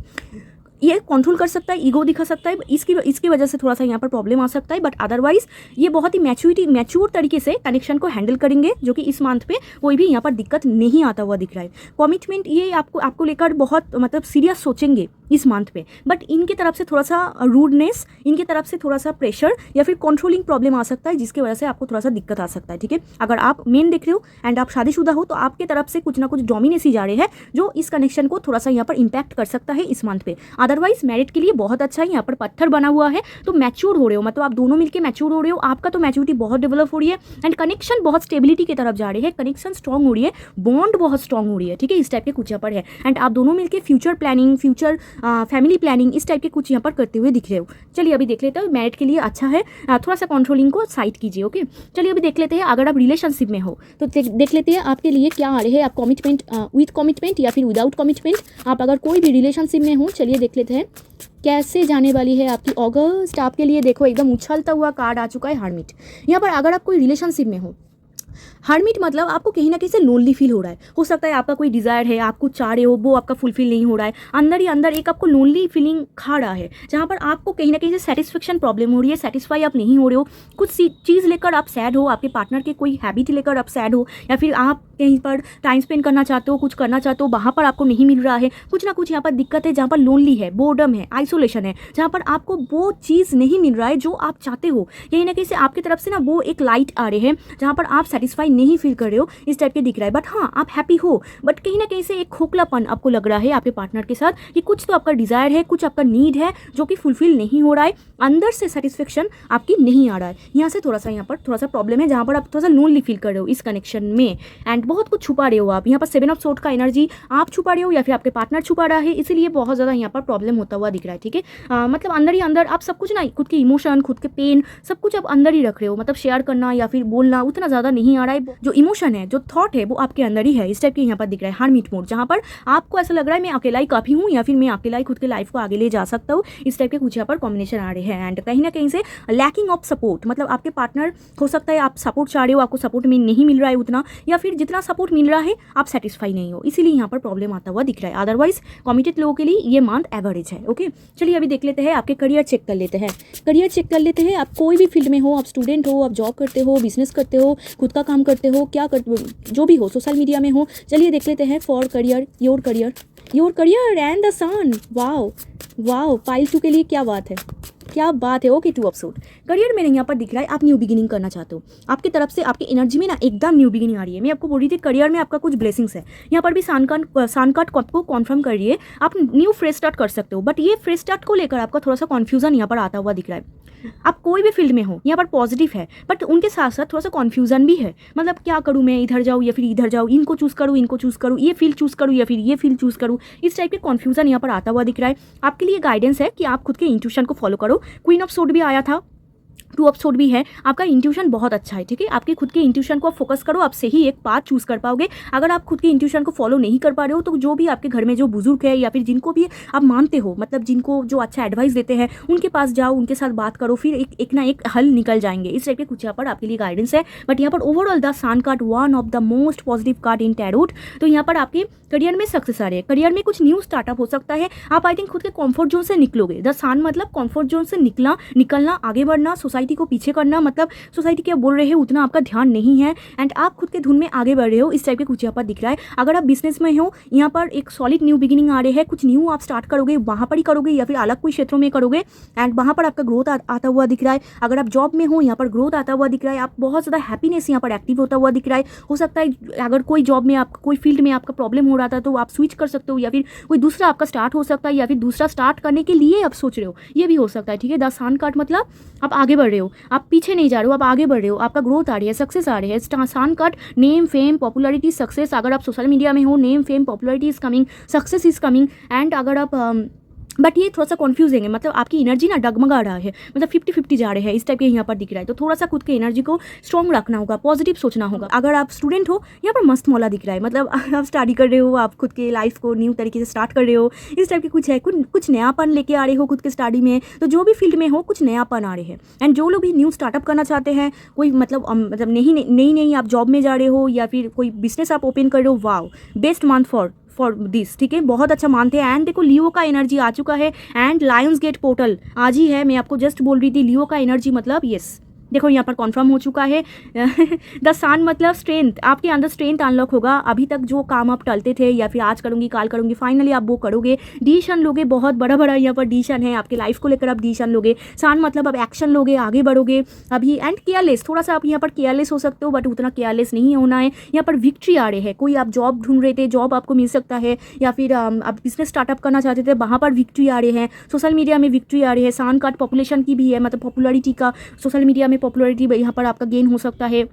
ये कंट्रोल कर सकता है, ईगो दिखा सकता है, इसकी वजह से थोड़ा सा यहाँ पर प्रॉब्लम आ सकता है, बट अदरवाइज ये बहुत ही मैच्योर तरीके से कनेक्शन को हैंडल करेंगे, जो कि इस मंथ पे कोई भी यहाँ पर दिक्कत नहीं आता हुआ दिख रहा है। कमिटमेंट ये आपको लेकर बहुत मतलब सीरियस सोचेंगे इस मंथ पे, बट इनकी तरफ से थोड़ा सा रूडनेस, इनकी तरफ से थोड़ा सा प्रेशर या फिर कंट्रोलिंग प्रॉब्लम आ सकता है, जिसकी वजह से आपको थोड़ा सा दिक्कत आ सकता है। ठीक है, अगर आप मेन देख रहे हो एंड आप शादीशुदा हो तो आपके तरफ से कुछ ना कुछ डोमिनेसी जा रहे हैं, जो इस कनेक्शन को थोड़ा सा यहाँ पर इम्पैक्ट कर सकता है इस मंथ पे। अदरवाइज मैरिड के लिए बहुत अच्छा है, यहाँ पर पत्थर बना हुआ है, तो मैच्योर हो रहे हो, मतलब आप दोनों मिलकर मैच्योर हो रहे हो, आपका तो मैच्योरिटी बहुत डेवलप हो रही है एंड कनेक्शन बहुत स्टेबिलिटी की तरफ जा रही है, कनेक्शन स्ट्रॉन्ग हो रही है, बॉन्ड बहुत स्ट्रॉन्ग हो रही है। ठीक है, इस टाइप के कुछ यहाँ पर है एंड आप दोनों मिलकर future planning, future family planning इस टाइप के कुछ यहाँ पर करते हुए दिख रहे हो। चलिए अभी देख लेते हैं, मैरिड के लिए अच्छा है, थोड़ा सा कंट्रोलिंग को साइड कीजिए। ओके, चलिए अभी देख लेते हैं अगर आप रिलेशनशिप में हो तो देख लेते हैं आपके लिए क्या आ रहे हैं। आप कमिटमेंट, विद कमिटमेंट या फिर विदाउट कमिटमेंट, आप अगर कोई भी रिलेशनशिप में हो, चलिए देख लेते हैं कैसे जाने वाली है आपकी अगस्त आपके लिए। देखो एकदम उछलता हुआ कार्ड आ चुका है हर्मिट। यहाँ पर अगर आप कोई रिलेशनशिप में हो, हर्मिट मतलब आपको कहीं ना कहीं से लोनली फील हो रहा है, हो सकता है आपका कोई डिज़ायर है, आप कुछ चाह रहे हो, वो आपका फुलफिल नहीं हो रहा है, अंदर ही अंदर एक आपको लोनली फीलिंग खा रहा है, जहाँ पर आपको कहीं ना कहीं से सेटिस्फेक्शन प्रॉब्लम हो रही है, सेटिस्फाई आप नहीं हो रहे हो, कुछ चीज़ लेकर आप सैड हो, आपके पार्टनर के कोई हैबिट लेकर आप सैड हो, या फिर आप कहीं पर टाइम स्पेंड करना चाहते हो, कुछ करना चाहते हो, वहाँ पर आपको नहीं मिल रहा है, कुछ ना कुछ यहाँ पर दिक्कत है, जहाँ पर लोनली है, बोर्डम है, आइसोलेशन है, जहाँ पर आपको वो चीज़ नहीं मिल रहा है जो आप चाहते हो, कहीं ना कहीं से आपकी तरफ से ना वो एक लाइट आ रहे हैं जहाँ पर आप सेटिस्फाई नहीं फील कर रहे हो, इस टाइप के दिख रहा है। बट हाँ, आप हैप्पी हो, बट कहीं ना कहीं से एक खोखलापन आपको लग रहा है आपके पार्टनर के साथ कि कुछ तो आपका डिज़ायर है, कुछ आपका नीड है जो कि फुलफिल नहीं हो रहा है, अंदर से सेटिस्फेक्शन आपकी नहीं आ रहा है। यहाँ से थोड़ा सा यहाँ पर थोड़ा सा प्रॉब्लम है, जहाँ पर आप थोड़ा सा लोनली फील कर रहे हो इस कनेक्शन में एंड बहुत कुछ छुपा रहे हो आप। यहाँ पर 7 ऑफ सोर्ड का एनर्जी आप छुपा रहे हो या फिर आपके पार्टनर छुपा रहा है, इसीलिए बहुत ज़्यादा यहाँ पर प्रॉब्लम होता हुआ दिख रहा है। ठीक है, मतलब अंदर ही अंदर आप सब कुछ ना, खुद के इमोशन, खुद के पेन, सब कुछ आप अंदर ही रख रहे हो, मतलब शेयर करना या फिर बोलना उतना ज़्यादा नहीं आ रहा है, जो इमोशन है, जो थॉट है, वो आपके अंदर ही है, इस टाइप के यहाँ पर दिख रहा है हर्मिट मोड, जहाँ पर आपको ऐसा लग रहा है मैं अकेला ही काफ़ी हूँ या फिर मैं अकेला ही खुद के लाइफ को आगे ले जा सकता हूँ, इस टाइप के कुछ यहाँ पर कॉम्बिनेशन आ रहे हैं। एंड कहीं ना कहीं से लैकिंग ऑफ सपोर्ट, मतलब आपके पार्टनर हो सकता है आप सपोर्ट चाह रहे हो, आपको सपोर्ट में नहीं मिल रहा है उतना, या फिर जितना सपोर्ट मिल रहा है आप सेटिस्फाई नहीं हो, इसीलिए यहाँ पर प्रॉब्लम आता हुआ दिख रहा है। अदरवाइज कमिटेड लोगों के लिए ये मंथ एवरेज है। ओके, चलिए अभी देख लेते हैं आपके करियर चेक कर लेते हैं। करियर चेक कर लेते हैं, आप कोई भी फील्ड में हो, आप स्टूडेंट हो, आप जॉब करते हो, बिजनेस करते हो, खुद का काम करते हो, क्या करते हो, जो भी हो, सोशल मीडिया में हो, चलिए देख लेते हैं for career, your career and the sun. Wow, pile 2 के लिए क्या बात है, क्या बात है। ओके, 2 ऑफ सोर्ड करियर में यहाँ पर दिख रहा है आप न्यू बिगिनिंग करना चाहते हो, आपकी तरफ से आपकी एनर्जी में ना एकदम न्यू बिगिनिंग आ रही है। मैं आपको बोल रही थी करियर में आपका कुछ ब्लेसिंग्स है, यहाँ पर भी सन कार्ड आपको कॉन्फर्म कर रही है, आप न्यू फ्रेश स्टार्ट कर सकते हो, बट ये फ्रेश स्टार्ट को लेकर आपका थोड़ा सा कन्फ्यूजन यहाँ पर आता हुआ दिख रहा है। आप कोई भी फील्ड में हो, यहाँ पर पॉजिटिव है, बट उनके साथ साथ थोड़ा सा कन्फ्यूजन भी है। मतलब क्या करूँ मैं, इधर जाऊँ या फिर इधर जाऊँ, इनको चूज़ करूँ, इनको चूज़ करूँ, ये फील्ड चूज़ करूँ या फिर ये फील्ड चूज़ करूँ, इस टाइप के कन्फ्यूजन यहाँ पर आता हुआ दिख रहा है। आपके लिए गाइडेंस है कि आप खुद के इंट्यूशन को फॉलो करो। क्वीन ऑफ सोर्ड भी आया था, टू ऑफ सोर्ड भी है। आपका इंट्यूशन बहुत अच्छा है, ठीक है। आपके खुद के इंट्यूशन को आप फोकस करो, आप सही एक पाथ चूज़ कर पाओगे। अगर आप खुद के इंट्यूशन को फॉलो नहीं कर पा रहे हो तो जो भी आपके घर में जो बुजुर्ग है या फिर जिनको भी आप मानते हो, मतलब जिनको जो अच्छा एडवाइस देते हैं, उनके पास जाओ, उनके साथ बात करो, फिर एक ना एक हल निकल जाएंगे। इस टाइप के कुछ यहाँ पर आपके लिए गाइडेंस है। बट यहाँ पर overall the sun card one of the most positive card in tarot. तो यहाँ पर आपके करियर में सक्सेस आ रही है, करियर में कुछ न्यू स्टार्टअप हो सकता है। आप आई थिंक खुद के कंफर्ट जोन से निकलोगे। द सन मतलब कंफर्ट जोन से निकलना, आगे बढ़ना, सोसाइटी को पीछे करना, मतलब सोसाइटी क्या बोल रहे हैं उतना आपका ध्यान नहीं है एंड आप खुद के धुन में आगे बढ़ रहे हो। इस टाइप के कुछ यहाँ पर दिख रहा है। अगर आप बिजनेस में हो, यहाँ पर एक सॉलिड न्यू बिगिनिंग आ रहे हैं, कुछ न्यू आप स्टार्ट करोगे, वहाँ पर ही करोगे या फिर अलग कोई क्षेत्रों में करोगे एंड वहाँ पर आपका ग्रोथ आता हुआ दिख रहा है। अगर आप जॉब में हो, यहाँ पर ग्रोथ आता हुआ दिख रहा है। आप बहुत ज़्यादा हैप्पीनेस यहाँ पर एक्टिव होता हुआ दिख रहा है। हो सकता है अगर कोई जॉब में आपका कोई फील्ड में आपका प्रॉब्लम हो रहा था तो आप स्विच कर सकते हो या फिर कोई दूसरा आपका स्टार्ट हो सकता है या फिर दूसरा स्टार्ट करने के लिए आप सोच रहे हो, ये भी हो सकता है, ठीक है। द सन कार्ड मतलब आप आगे बढ़ रहे हो, आप पीछे नहीं जा रहे हो, आप आगे बढ़ रहे हो, आपका ग्रोथ आ रही है, सक्सेस आ रही है। Sun card name, fame, popularity, success. अगर आप सोशल मीडिया में हो, name, fame, popularity is coming, success is coming and अगर आप बट ये थोड़ा सा कन्फ्यूजिंग है, मतलब आपकी एनर्जी ना डगमगा रहा है, मतलब 50-50 जा रहे हैं, इस टाइप के यहाँ पर दिख रहा है। तो थोड़ा सा खुद के एनर्जी को स्ट्रॉन्ग रखना होगा, पॉजिटिव सोचना होगा। अगर आप स्टूडेंट हो, यहाँ पर मस्त मौला दिख रहा है, मतलब आप स्टडी कर रहे हो, आप खुद के लाइफ को न्यू तरीके से स्टार्ट कर रहे हो, इस टाइप के कुछ है, कुछ नयापन लेके आ रहे हो खुद के स्टडी में। तो जो भी फील्ड में हो, कुछ नयापन आ रहे हैं एंड जो लोग भी न्यू स्टार्टअप करना चाहते हैं, कोई मतलब नहीं आप जॉब में जा रहे हो या फिर कोई बिजनेस आप ओपन कर रहे हो, wow best month for this, ठीक है। बहुत अच्छा मानते हैं एंड देखो लियो का एनर्जी आ चुका है एंड लायंस गेट पोर्टल आज ही है। मैं आपको जस्ट बोल रही थी लियो का एनर्जी मतलब यस, देखो यहाँ पर कॉन्फर्म हो चुका है। द सन मतलब स्ट्रेंथ, आपके अंदर स्ट्रेंथ अनलॉक होगा। अभी तक जो काम आप टलते थे या फिर आज करूँगी काल करूँगी, फाइनली आप वो करोगे। डिसीजन लोगे, बहुत बड़ा यहाँ पर डिसीजन है आपके लाइफ को लेकर, आप डिसीजन लोगे। सन मतलब अब एक्शन लोगे, आगे बढ़ोगे अभी एंड केयरलेस, थोड़ा सा आप यहाँ पर केयरलेस हो सकते हो बट उतना केयरलेस नहीं होना है। यहाँ पर विक्ट्री आ रहे हैं, कोई आप जॉब ढूंढ रहे थे, जॉब आपको मिल सकता है या फिर आप बिजनेस स्टार्टअप करना चाहते थे, वहाँ पर विक्ट्री आ रहे हैं। सोशल मीडिया में विक्ट्री आ रही है। सन कार्ड पॉपुलेशन की भी है, मतलब पॉपुलैरिटी का, सोशल मीडिया में पॉपुलैरिटी यहाँ पर आपका गेन हो सकता है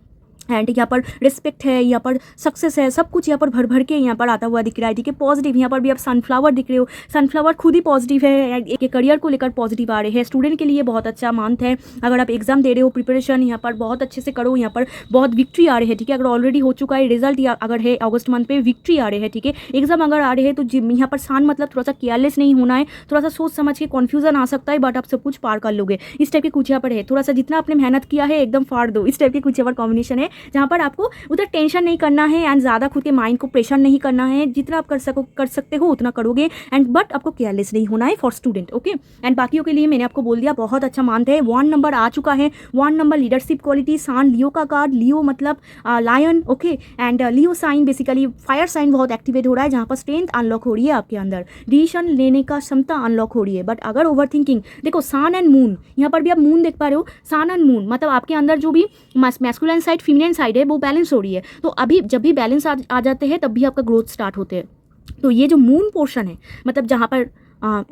एंड यहाँ पर रिस्पेक्ट है, यहाँ पर सक्सेस है, सब कुछ यहाँ पर भर भर के यहाँ पर आता हुआ दिख रहा है, ठीक है। पॉजिटिव यहाँ पर भी आप सनफ्लावर दिख रहे हो, सनफ्लावर खुद ही पॉजिटिव है, एक करियर को लेकर पॉजिटिव आ रहे हैं। स्टूडेंट के लिए बहुत अच्छा मंथ है। अगर आप एग्जाम दे रहे हो, प्रिपरेशन यहाँ पर बहुत अच्छे से करो, यहाँ पर बहुत विक्ट्री आ रहे हैं, ठीक है। अगर ऑलरेडी हो चुका है रिजल्ट या अगर है अगस्त मंथ पे विक्ट्री आ रहे हैं, ठीक है। एग्जाम अगर आ रहे हैं तो यहाँ पर सन मतलब थोड़ा सा केयरलेस नहीं होना है, थोड़ा सा सोच समझ के, कन्फ्यूजन आ सकता है बट आप सब कुछ पार कर लोगे। इस टाइप के कुछ यहाँ पर है, थोड़ा सा जितना आपने मेहनत किया है एकदम फाड़ दो, इस टाइप के कुछ यहाँ पर कॉम्बिनेशन है जहाँ पर आपको उधर टेंशन नहीं करना है एंड ज़्यादा खुद के माइंड को प्रेशर नहीं करना है। जितना आप कर सकते हो उतना करोगे एंड बट आपको केयरलेस नहीं होना है फॉर स्टूडेंट, ओके। एंड बाकियों के लिए मैंने आपको बोल दिया, बहुत अच्छा मानते हैं। 1 नंबर आ चुका है, 1 number leadership quality, sun Leo का कार्ड, लियो मतलब lion, okay. And Leo sign basically fire sign बहुत एक्टिवेट हो रहा है, जहाँ पर स्ट्रेंथ अनलॉक हो रही है आपके अंदर, डिसीजन लेने का क्षमता अनलॉक हो रही है। बट अगर ओवर थिंकिंग, देखो सन एंड मून, यहाँ पर भी आप मून देख पा रहे हो, सन एंड मून मतलब आपके अंदर जो भी मैस्कुलिन साइड, फीमेनिन साइड है वो बैलेंस हो रही है। तो अभी जब भी बैलेंस आ जाते हैं तब भी आपका ग्रोथ स्टार्ट होते हैं। तो ये जो मून पोर्शन है, मतलब जहाँ पर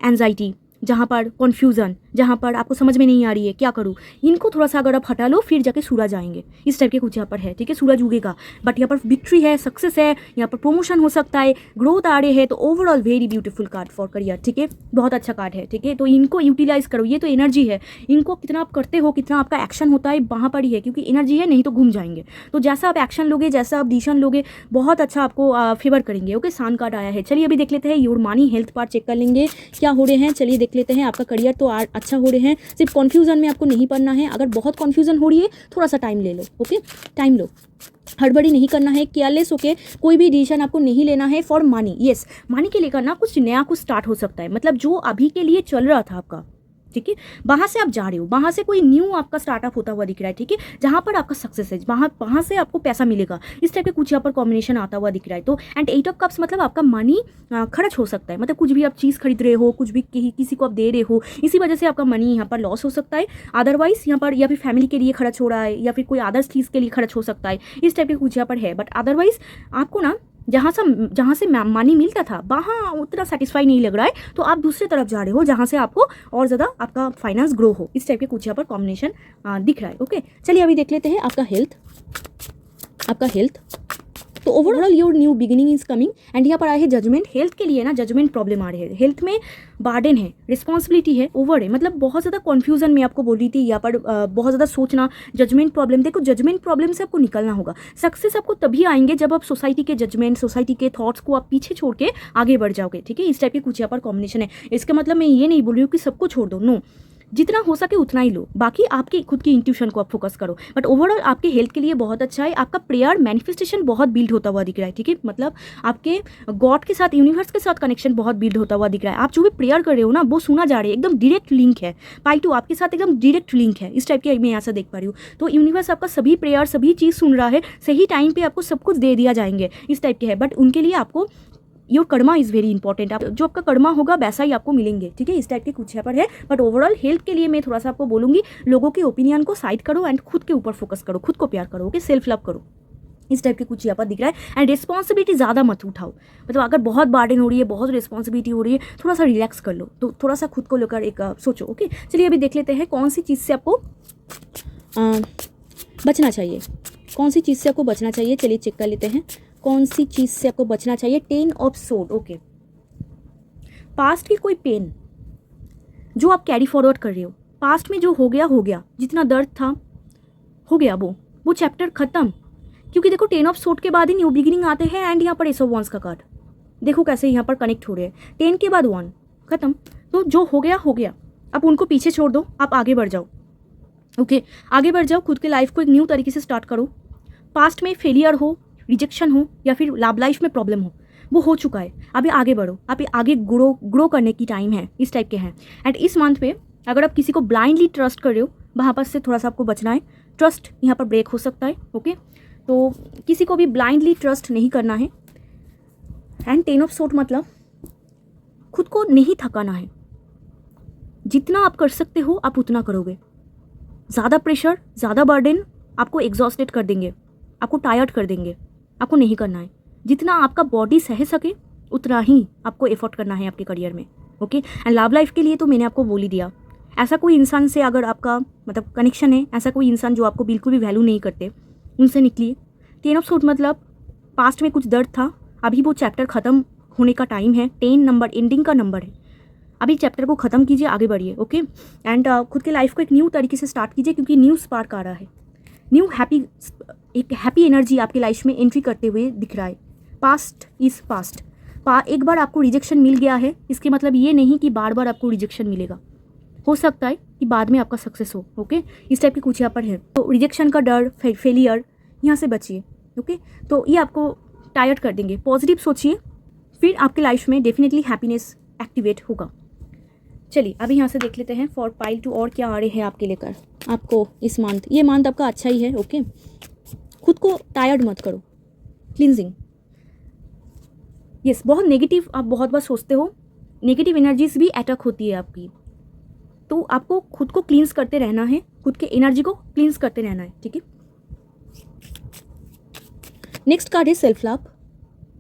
एंजाइटी, जहाँ पर कन्फ्यूज़न, जहाँ पर आपको समझ में नहीं आ रही है क्या करूँ, इनको थोड़ा सा अगर आप हटा लो फिर जाके सूरज आएंगे, इस टाइप के कुछ यहाँ पर है, ठीक है। सूरज उगेगा बट यहाँ पर विक्ट्री है, सक्सेस है, यहाँ पर प्रमोशन हो सकता है, ग्रोथ आ रहे हैं। तो overall very beautiful card for career, ठीक है। बहुत अच्छा कार्ड है, ठीक है। तो इनको यूटिलाइज करो, ये तो एनर्जी है, इनको कितना आप करते हो, कितना आपका एक्शन होता है वहाँ पर ही है, क्योंकि एनर्जी है, नहीं तो घूम जाएंगे। तो जैसा आप एक्शन लोगे, जैसा आप डिसीजन लोगे, बहुत अच्छा आपको फेवर करेंगे, ओके। सन कार्ड आया है। चलिए अभी देख लेते हैं your money health part check कर लेंगे क्या हो रहे हैं। चलिए देख लेते हैं। आपका करियर तो अच्छा हो रहे हैं, सिर्फ कन्फ्यूजन में आपको नहीं पड़ना है। अगर बहुत कन्फ्यूजन हो रही है थोड़ा सा टाइम ले लो, ओके, टाइम लो, हड़बड़ी नहीं करना है, केयरलेस होके कोई भी डिसीजन आपको नहीं लेना है। फॉर मनी, यस, मनी के लेकर ना कुछ नया कुछ स्टार्ट हो सकता है, मतलब जो अभी के लिए चल रहा था आपका, ठीक है, वहाँ से आप जा रहे हो, वहाँ से कोई न्यू आपका स्टार्टअप होता हुआ दिख रहा है, ठीक है, जहाँ पर आपका सक्सेस है, वहाँ से आपको पैसा मिलेगा। इस टाइप के कुछ यहाँ पर कॉम्बिनेशन आता हुआ दिख रहा है। तो एंड 8 ऑफ कप्स मतलब आपका मनी खर्च हो सकता है, मतलब कुछ भी आप चीज़ खरीद रहे हो, कुछ भी किसी को आप दे रहे हो, इसी वजह से आपका मनी यहाँ पर लॉस हो सकता है। अदरवाइज यहाँ पर या फिर फैमिली के लिए खर्च हो रहा है या फिर कोई अदर्स चीज़ के लिए खर्च हो सकता है, इस टाइप के कुछ यहाँ पर है। बट अदरवाइज आपको ना जहाँ से मनी मिलता था वहाँ उतना सेटिस्फाई नहीं लग रहा है, तो आप दूसरी तरफ जा रहे हो जहाँ से आपको और ज़्यादा आपका फाइनेंस ग्रो हो। इस टाइप के कुछ यहाँ पर कॉम्बिनेशन दिख रहा है। ओके, चलिए अभी देख लेते हैं आपका हेल्थ। तो overall your new beginning is coming and यहाँ पर आया है जजमेंट। हेल्थ के लिए ना जजमेंट प्रॉब्लम आ रही है, हेल्थ में बार्डन है, रिस्पॉन्सिबिलिटी है, ओवर है, मतलब बहुत ज़्यादा कन्फ्यूजन में आपको बोल रही थी यहाँ पर, बहुत ज़्यादा सोचना, जजमेंट प्रॉब्लम। देखो जजमेंट प्रॉब्लम से आपको निकलना होगा। सक्सेस आपको तभी आएंगे जब आप सोसाइटी के जजमेंट, सोसाइटी के थॉट्स को आप पीछे छोड़ के आगे बढ़ जाओगे। ठीक है, इस टाइप के कुछ यहाँ पर कॉम्बिनेशन है। इसका मतलब मैं ये नहीं बोल रही हूँ कि सबको छोड़ दो, नो, जितना हो सके उतना ही लो, बाकी आपकी खुद की इंट्यूशन को आप फोकस करो। बट ओवरऑल आपके हेल्थ के लिए बहुत अच्छा है। आपका प्रेयर मैनिफेस्टेशन बहुत बिल्ड होता हुआ दिख रहा है। ठीक है, मतलब आपके गॉड के साथ, यूनिवर्स के साथ कनेक्शन बहुत बिल्ड होता हुआ दिख रहा है। आप जो भी प्रेयर कर रहे हो ना वो सुना जा रहा है, एकदम डायरेक्ट लिंक है। पाई टू आपके साथ एकदम डायरेक्ट लिंक है, इस टाइप के मैं यहाँ से देख पा रही हूँ। तो यूनिवर्स आपका सभी प्रेयर, सभी चीज़ सुन रहा है, सही टाइम पर आपको सब कुछ दे दिया जाएंगे, इस टाइप के है। बट उनके लिए आपको your Karma is very important. आप जो आपका कर्मा होगा वैसा ही आपको मिलेंगे। ठीक है, इस टाइप के कुछ यहाँ पर है। बट ओवरऑल हेल्थ के लिए मैं थोड़ा सा आपको बोलूँगी, लोगों के ओपिनियन को साइड करो एंड खुद के ऊपर फोकस करो, खुद को प्यार करो, ओके, सेल्फ लव करो, इस टाइप के कुछ यहाँ पर दिख रहा है। एंड रिस्पॉन्सिबिलिटी ज़्यादा मत उठाओ, मतलब अगर बहुत बर्डन हो रही है, बहुत रिस्पॉन्सिबिलिटी हो रही है, थोड़ा सा रिलैक्स कर लो, तो थोड़ा सा खुद को लेकर एक सोचो। ओके, चलिए अभी देख लेते हैं कौन सी चीज़ से आपको बचना चाहिए, कौन सी चीज़ से आपको बचना चाहिए। चलिए चेक कर लेते हैं कौन सी चीज़ से आपको बचना चाहिए। 10 ऑफ सोर्ड। ओके, पास्ट की कोई पेन जो आप कैरी फॉरवर्ड कर रहे हो, पास्ट में जो हो गया, जितना दर्द था हो गया, वो चैप्टर ख़त्म। क्योंकि देखो 10 ऑफ सोर्ड के बाद ही न्यू बिगिनिंग आते हैं एंड यहाँ पर एस ऑफ वॉन्स का कार्ड देखो कैसे यहाँ पर कनेक्ट हो रहे हैं। 10 के बाद 1 ख़त्म, तो जो हो गया, अब उनको पीछे छोड़ दो, आप आगे बढ़ जाओ। ओके, आगे बढ़ जाओ, खुद के लाइफ को एक न्यू तरीके से स्टार्ट करो। पास्ट में फेलियर हो, रिजेक्शन हो या फिर लव लाइफ में प्रॉब्लम वो हो चुका है, अभी आगे बढ़ो, अभी आगे ग्रो करने की टाइम है, इस टाइप के हैं। एंड इस मंथ पे अगर आप किसी को ब्लाइंडली ट्रस्ट कर रहे हो, वहाँ पर से थोड़ा सा आपको बचना है। ट्रस्ट यहाँ पर ब्रेक हो सकता है। ओके, तो किसी को भी ब्लाइंडली ट्रस्ट नहीं करना है। एंड 10 ऑफ सोर्ड मतलब खुद को नहीं थकाना है, जितना आप कर सकते हो आप उतना करोगे। ज़्यादा प्रेशर, ज़्यादा बर्डन आपको एग्जॉस्टेड कर देंगे, आपको टायर्ड कर देंगे, आपको नहीं करना है। जितना आपका बॉडी सह सके उतना ही आपको एफर्ट करना है आपके करियर में। ओके, एंड लव लाइफ के लिए तो मैंने आपको बोल ही दिया, ऐसा कोई इंसान से अगर आपका मतलब कनेक्शन है, ऐसा कोई इंसान जो आपको बिल्कुल भी वैल्यू नहीं करते, उनसे निकलिए। 10 ऑफ सोर्ड मतलब पास्ट में कुछ दर्द था, अभी वो चैप्टर ख़त्म होने का टाइम है। 10 नंबर एंडिंग का नंबर है, अभी चैप्टर को ख़त्म कीजिए, आगे बढ़िए। ओके, एंड खुद के लाइफ को एक न्यू तरीके से स्टार्ट कीजिए, क्योंकि न्यू स्पार्क आ रहा है, न्यू एक हैप्पी एनर्जी आपकी लाइफ में एंट्री करते हुए दिख रहा है। Past is past. एक बार आपको रिजेक्शन मिल गया है, इसके मतलब ये नहीं कि बार बार आपको रिजेक्शन मिलेगा, हो सकता है कि बाद में आपका सक्सेस हो। ओके, इस टाइप की कुछ यहाँ पर है। तो रिजेक्शन का डर, फेलियर, यहाँ से बचिए। ओके, तो ये आपको टायर्ड कर देंगे। पॉजिटिव सोचिए, फिर आपके लाइफ में डेफिनेटली हैप्पीनेस एक्टिवेट होगा। चलिए अभी यहाँ से देख लेते हैं फॉर पाइल 2 और क्या आ रहे हैं आपके लेकर आपको इस मंथ। ये मंथ आपका अच्छा ही है। ओके, खुद को टायर्ड मत करो, क्लिनजिंग। यस, बहुत नेगेटिव आप बहुत बार सोचते हो, नेगेटिव एनर्जीज भी अटैक होती है आपकी, तो आपको खुद को क्लींस करते रहना है, खुद के एनर्जी को क्लींस करते रहना है। ठीक है, नेक्स्ट कार्ड है self love.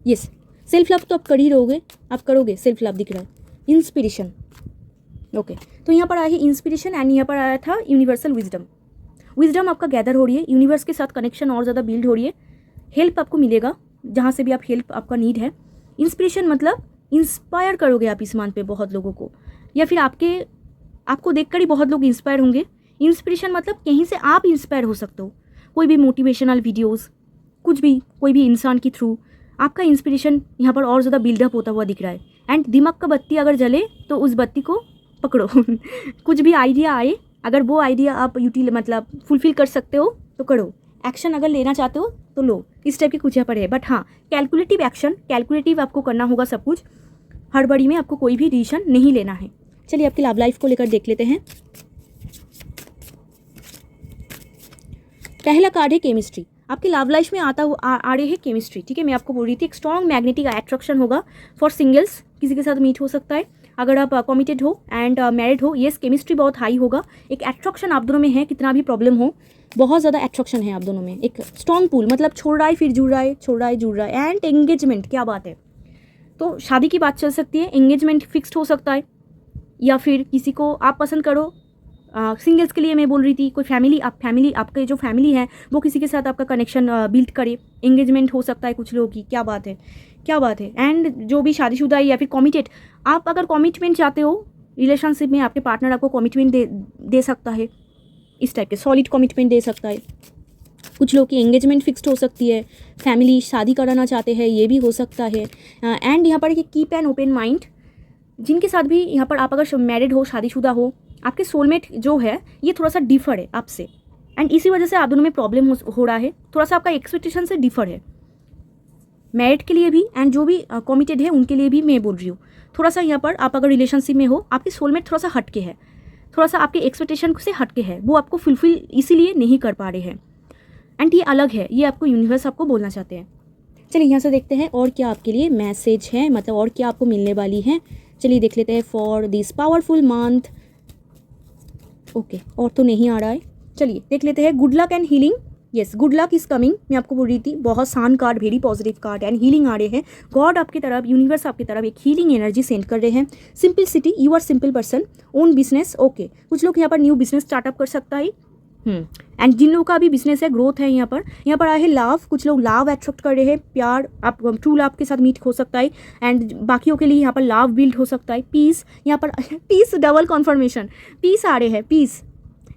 Yes, self love तो आप कर ही रहोगे, आप करोगे। सेल्फ लव दिख रहा है, इंस्पिरेशन। ओके, तो यहाँ पर आया है इंस्पिरेशन एंड यहाँ पर आया था यूनिवर्सल विजडम। विजडम आपका गैदर हो रही है, यूनिवर्स के साथ कनेक्शन और ज़्यादा बिल्ड हो रही है, हेल्प आपको मिलेगा जहाँ से भी आप हेल्प आपका नीड है। इंस्पिरेशन मतलब इंस्पायर करोगे आप इस मंथ पे बहुत लोगों को, या फिर आपको देखकर ही बहुत लोग इंस्पायर होंगे। इंस्पिरेशन मतलब कहीं से आप इंस्पायर हो सकते हो, कोई भी मोटिवेशनल वीडियोस, कुछ भी, कोई भी इंसान के थ्रू आपका इंस्पिरेशन यहाँ पर और ज़्यादा बिल्डअप होता हुआ दिख रहा है। एंड दिमाग का बत्ती अगर जले तो उस बत्ती को पकड़ो कुछ भी आइडिया आए, अगर वो आइडिया आप मतलब फुलफिल कर सकते हो तो करो, एक्शन अगर लेना चाहते हो तो लो, इस टाइप की कुछ यहाँ पर है। बट हाँ, कैलकुलेटिव एक्शन, कैलकुलेटिव आपको करना होगा सब कुछ, हड़बड़ी में आपको कोई भी डिसीजन नहीं लेना है। चलिए आपकी लव लाइफ को लेकर देख लेते हैं। पहला कार्ड है केमिस्ट्री। आपकी लव लाइफ में आ रही है केमिस्ट्री। ठीक है, मैं आपको बोल रही थी एक स्ट्रॉन्ग मैग्नेटिक अट्रैक्शन होगा फॉर सिंगल्स, किसी के साथ मीट हो सकता है। अगर आप कमिटेड हो एंड मैरिड हो, येस केमिस्ट्री बहुत हाई होगा, एक एट्रैक्शन आप दोनों में है, कितना भी प्रॉब्लम हो बहुत ज़्यादा एट्रैक्शन है आप दोनों में, एक स्ट्रॉन्ग पुल, मतलब छोड़ रहा है फिर जुड़ रहा है, छोड़ रहा है जुड़ रहा है। एंड एंगेजमेंट, क्या बात है, तो शादी की बात चल सकती है, एंगेजमेंट फिक्स्ड हो सकता है, या फिर किसी को आप पसंद करो। सिंगल्स के लिए मैं बोल रही थी, कोई फैमिली आपके जो फैमिली है वो किसी के साथ आपका कनेक्शन बिल्ड करे, एंगेजमेंट हो सकता है कुछ लोगों की, क्या बात है, क्या बात है। एंड जो भी शादीशुदा है या फिर कमिटेड, आप अगर कमिटमेंट चाहते हो रिलेशनशिप में, आपके पार्टनर आपको कमिटमेंट दे सकता है, इस टाइप के सॉलिड कमिटमेंट दे सकता है। कुछ लोग की एंगेजमेंट फिक्स्ड हो सकती है, फैमिली शादी कराना चाहते हैं, ये भी हो सकता है। एंड यहाँ पर कीप एन ओपन माइंड, जिनके साथ भी यहाँ पर आप अगर मैरिड हो, शादीशुदा हो, आपके सोलमेट जो है ये थोड़ा सा डिफर है आपसे, एंड इसी वजह से आप दोनों में प्रॉब्लम हो रहा है, थोड़ा सा आपका एक्सपेक्टेशन से डिफर है, मैरिड के लिए भी एंड जो भी कमिटेड है उनके लिए भी मैं बोल रही हूँ। थोड़ा सा यहाँ पर आप अगर रिलेशनशिप में हो, आपकी सोलमेट थोड़ा सा हटके है, थोड़ा सा आपके एक्सपेक्टेशन से हटके है, वो आपको फुलफिल इसीलिए नहीं कर पा रहे हैं, एंड ये अलग है, ये आपको यूनिवर्स आपको बोलना चाहते हैं। चलिए यहाँ से देखते हैं और क्या आपके लिए मैसेज है, मतलब और क्या आपको मिलने वाली है। चलिए देख लेते हैं for this powerful month. Okay, और तो नहीं आ रहा है, चलिए देख लेते हैं। Good luck and healing, yes good luck is coming, मैं आपको बोल रही थी, बहुत शान card, very positive card, and healing आ रहे हैं। गॉड आपकी तरफ, यूनिवर्स आपकी तरफ एक हीलिंग एनर्जी सेंड कर रहे हैं। Simplicity, you are simple person, own business, okay, कुछ लोग यहाँ पर न्यू बिजनेस स्टार्टअप कर सकता है, एंड जिन लोगों का भी बिजनेस है, ग्रोथ है, यहाँ पर आए हैं लव, कुछ लोग लव अट्रैक्ट कर रहे हैं, प्यार, आप ट्रू लव के साथ मीट हो सकता है, एंड बाकियों के लिए यहाँ पर लव बिल्ड हो सकता है। पीस, यहाँ पर पीस, डबल कॉन्फर्मेशन, पीस आ रहे हैं, पीस,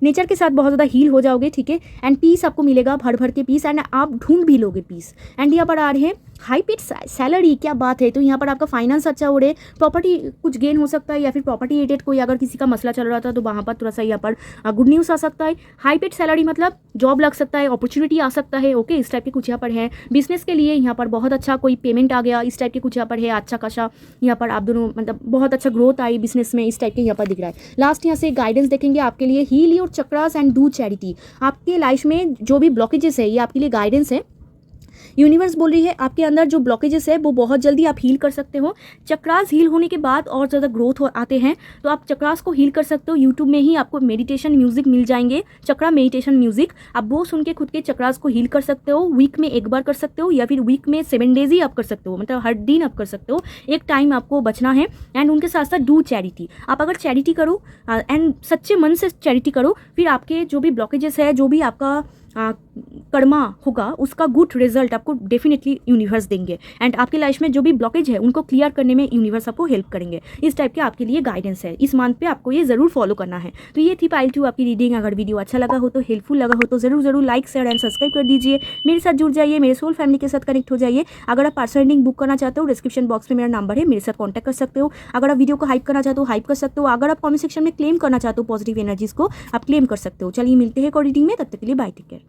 नेचर के साथ बहुत ज़्यादा हील हो जाओगे, ठीक है, एंड पीस आपको मिलेगा, भर भर के पीस, एंड आप ढूंढ भी लोगे पीस। एंड यहाँ पर आ रहे हैं हाई पेड सैलरी, क्या बात है, तो यहाँ पर आपका फाइनेंस अच्छा हो रहे, प्रॉपर्टी कुछ गेन हो सकता है, या फिर प्रॉपर्टी रिलेटेड कोई अगर किसी का मसला चल रहा था तो वहाँ पर थोड़ा सा यहाँ पर गुड न्यूज़ आ सकता है। हाई पेड सैलरी मतलब जॉब लग सकता है, अपॉर्चुनिटी आ सकता है, ओके, इस टाइप के कुछ यहाँ पर है। बिजनेस के लिए यहाँ पर बहुत अच्छा कोई पेमेंट आ गया, इस टाइप के कुछ यहाँ पर है, अच्छा खासा यहाँ पर आप दोनों, मतलब बहुत अच्छा ग्रोथ आई बिजनेस में, इस टाइप के यहाँ पर दिख रहा है। लास्ट यहाँ से गाइडेंस देखेंगे आपके लिए, heal your chakras and do charity. आपके लाइफ में जो भी ब्लॉकेजेस है, ये आपके लिए गाइडेंस है। यूनिवर्स बोल रही है आपके अंदर जो ब्लॉकेजेस है वो बहुत जल्दी आप हील कर सकते हो। चक्रास हील होने के बाद और ज़्यादा ग्रोथ आते हैं, तो आप चक्रास को हील कर सकते हो। यूट्यूब में ही आपको मेडिटेशन म्यूजिक मिल जाएंगे, चक्रा मेडिटेशन म्यूजिक, आप वो सुन के खुद के चक्रास को हील कर सकते हो। वीक में एक बार कर सकते हो, या फिर वीक में 7 डेज ही आप कर सकते हो, मतलब हर दिन आप कर सकते हो, एक टाइम आपको बचना है। एंड उनके साथ साथ डू चैरिटी, आप अगर चैरिटी करो एंड सच्चे मन से चैरिटी करो, फिर आपके जो भी ब्लॉकेजेस है, जो भी आपका कर्मा होगा, उसका गुड रिजल्ट आपको डेफिनेटली यूनिवर्स देंगे, एंड आपके लाइफ में जो भी ब्लॉकेज है उनको क्लियर करने में यूनिवर्स आपको हेल्प करेंगे। इस टाइप के आपके लिए गाइडेंस है, इस मंथ पे आपको ये ज़रूर फॉलो करना है। तो ये थी पाइल 2 आपकी रीडिंग। अगर वीडियो अच्छा लगा हो तो, हेल्पफुल लगा हो तो ज़रूर लाइक शेयर एंड सब्सक्राइब कर दीजिए। मेरे साथ जुड़ जाइए, मेरे सोल फैमिली के साथ कनेक्ट हो जाइए। अगर आप पर्सनल रीडिंग बुक करना चाहते हो, डिस्क्रिप्शन बॉक्स में मेरा नंबर है, मेरे साथ कॉन्टैक्ट कर सकते हो। अगर आप वीडियो को हाइप करना चाहते हो, हाइप कर सकते हो। अगर आप कमेंट सेक्शन में क्लेम करना चाहते हो पॉजिटिव एनर्जीज को, आप क्लेम कर सकते हो। चलिए मिलते हैं एक और रीडिंग में, तब तक के लिए बाय, टेक केयर।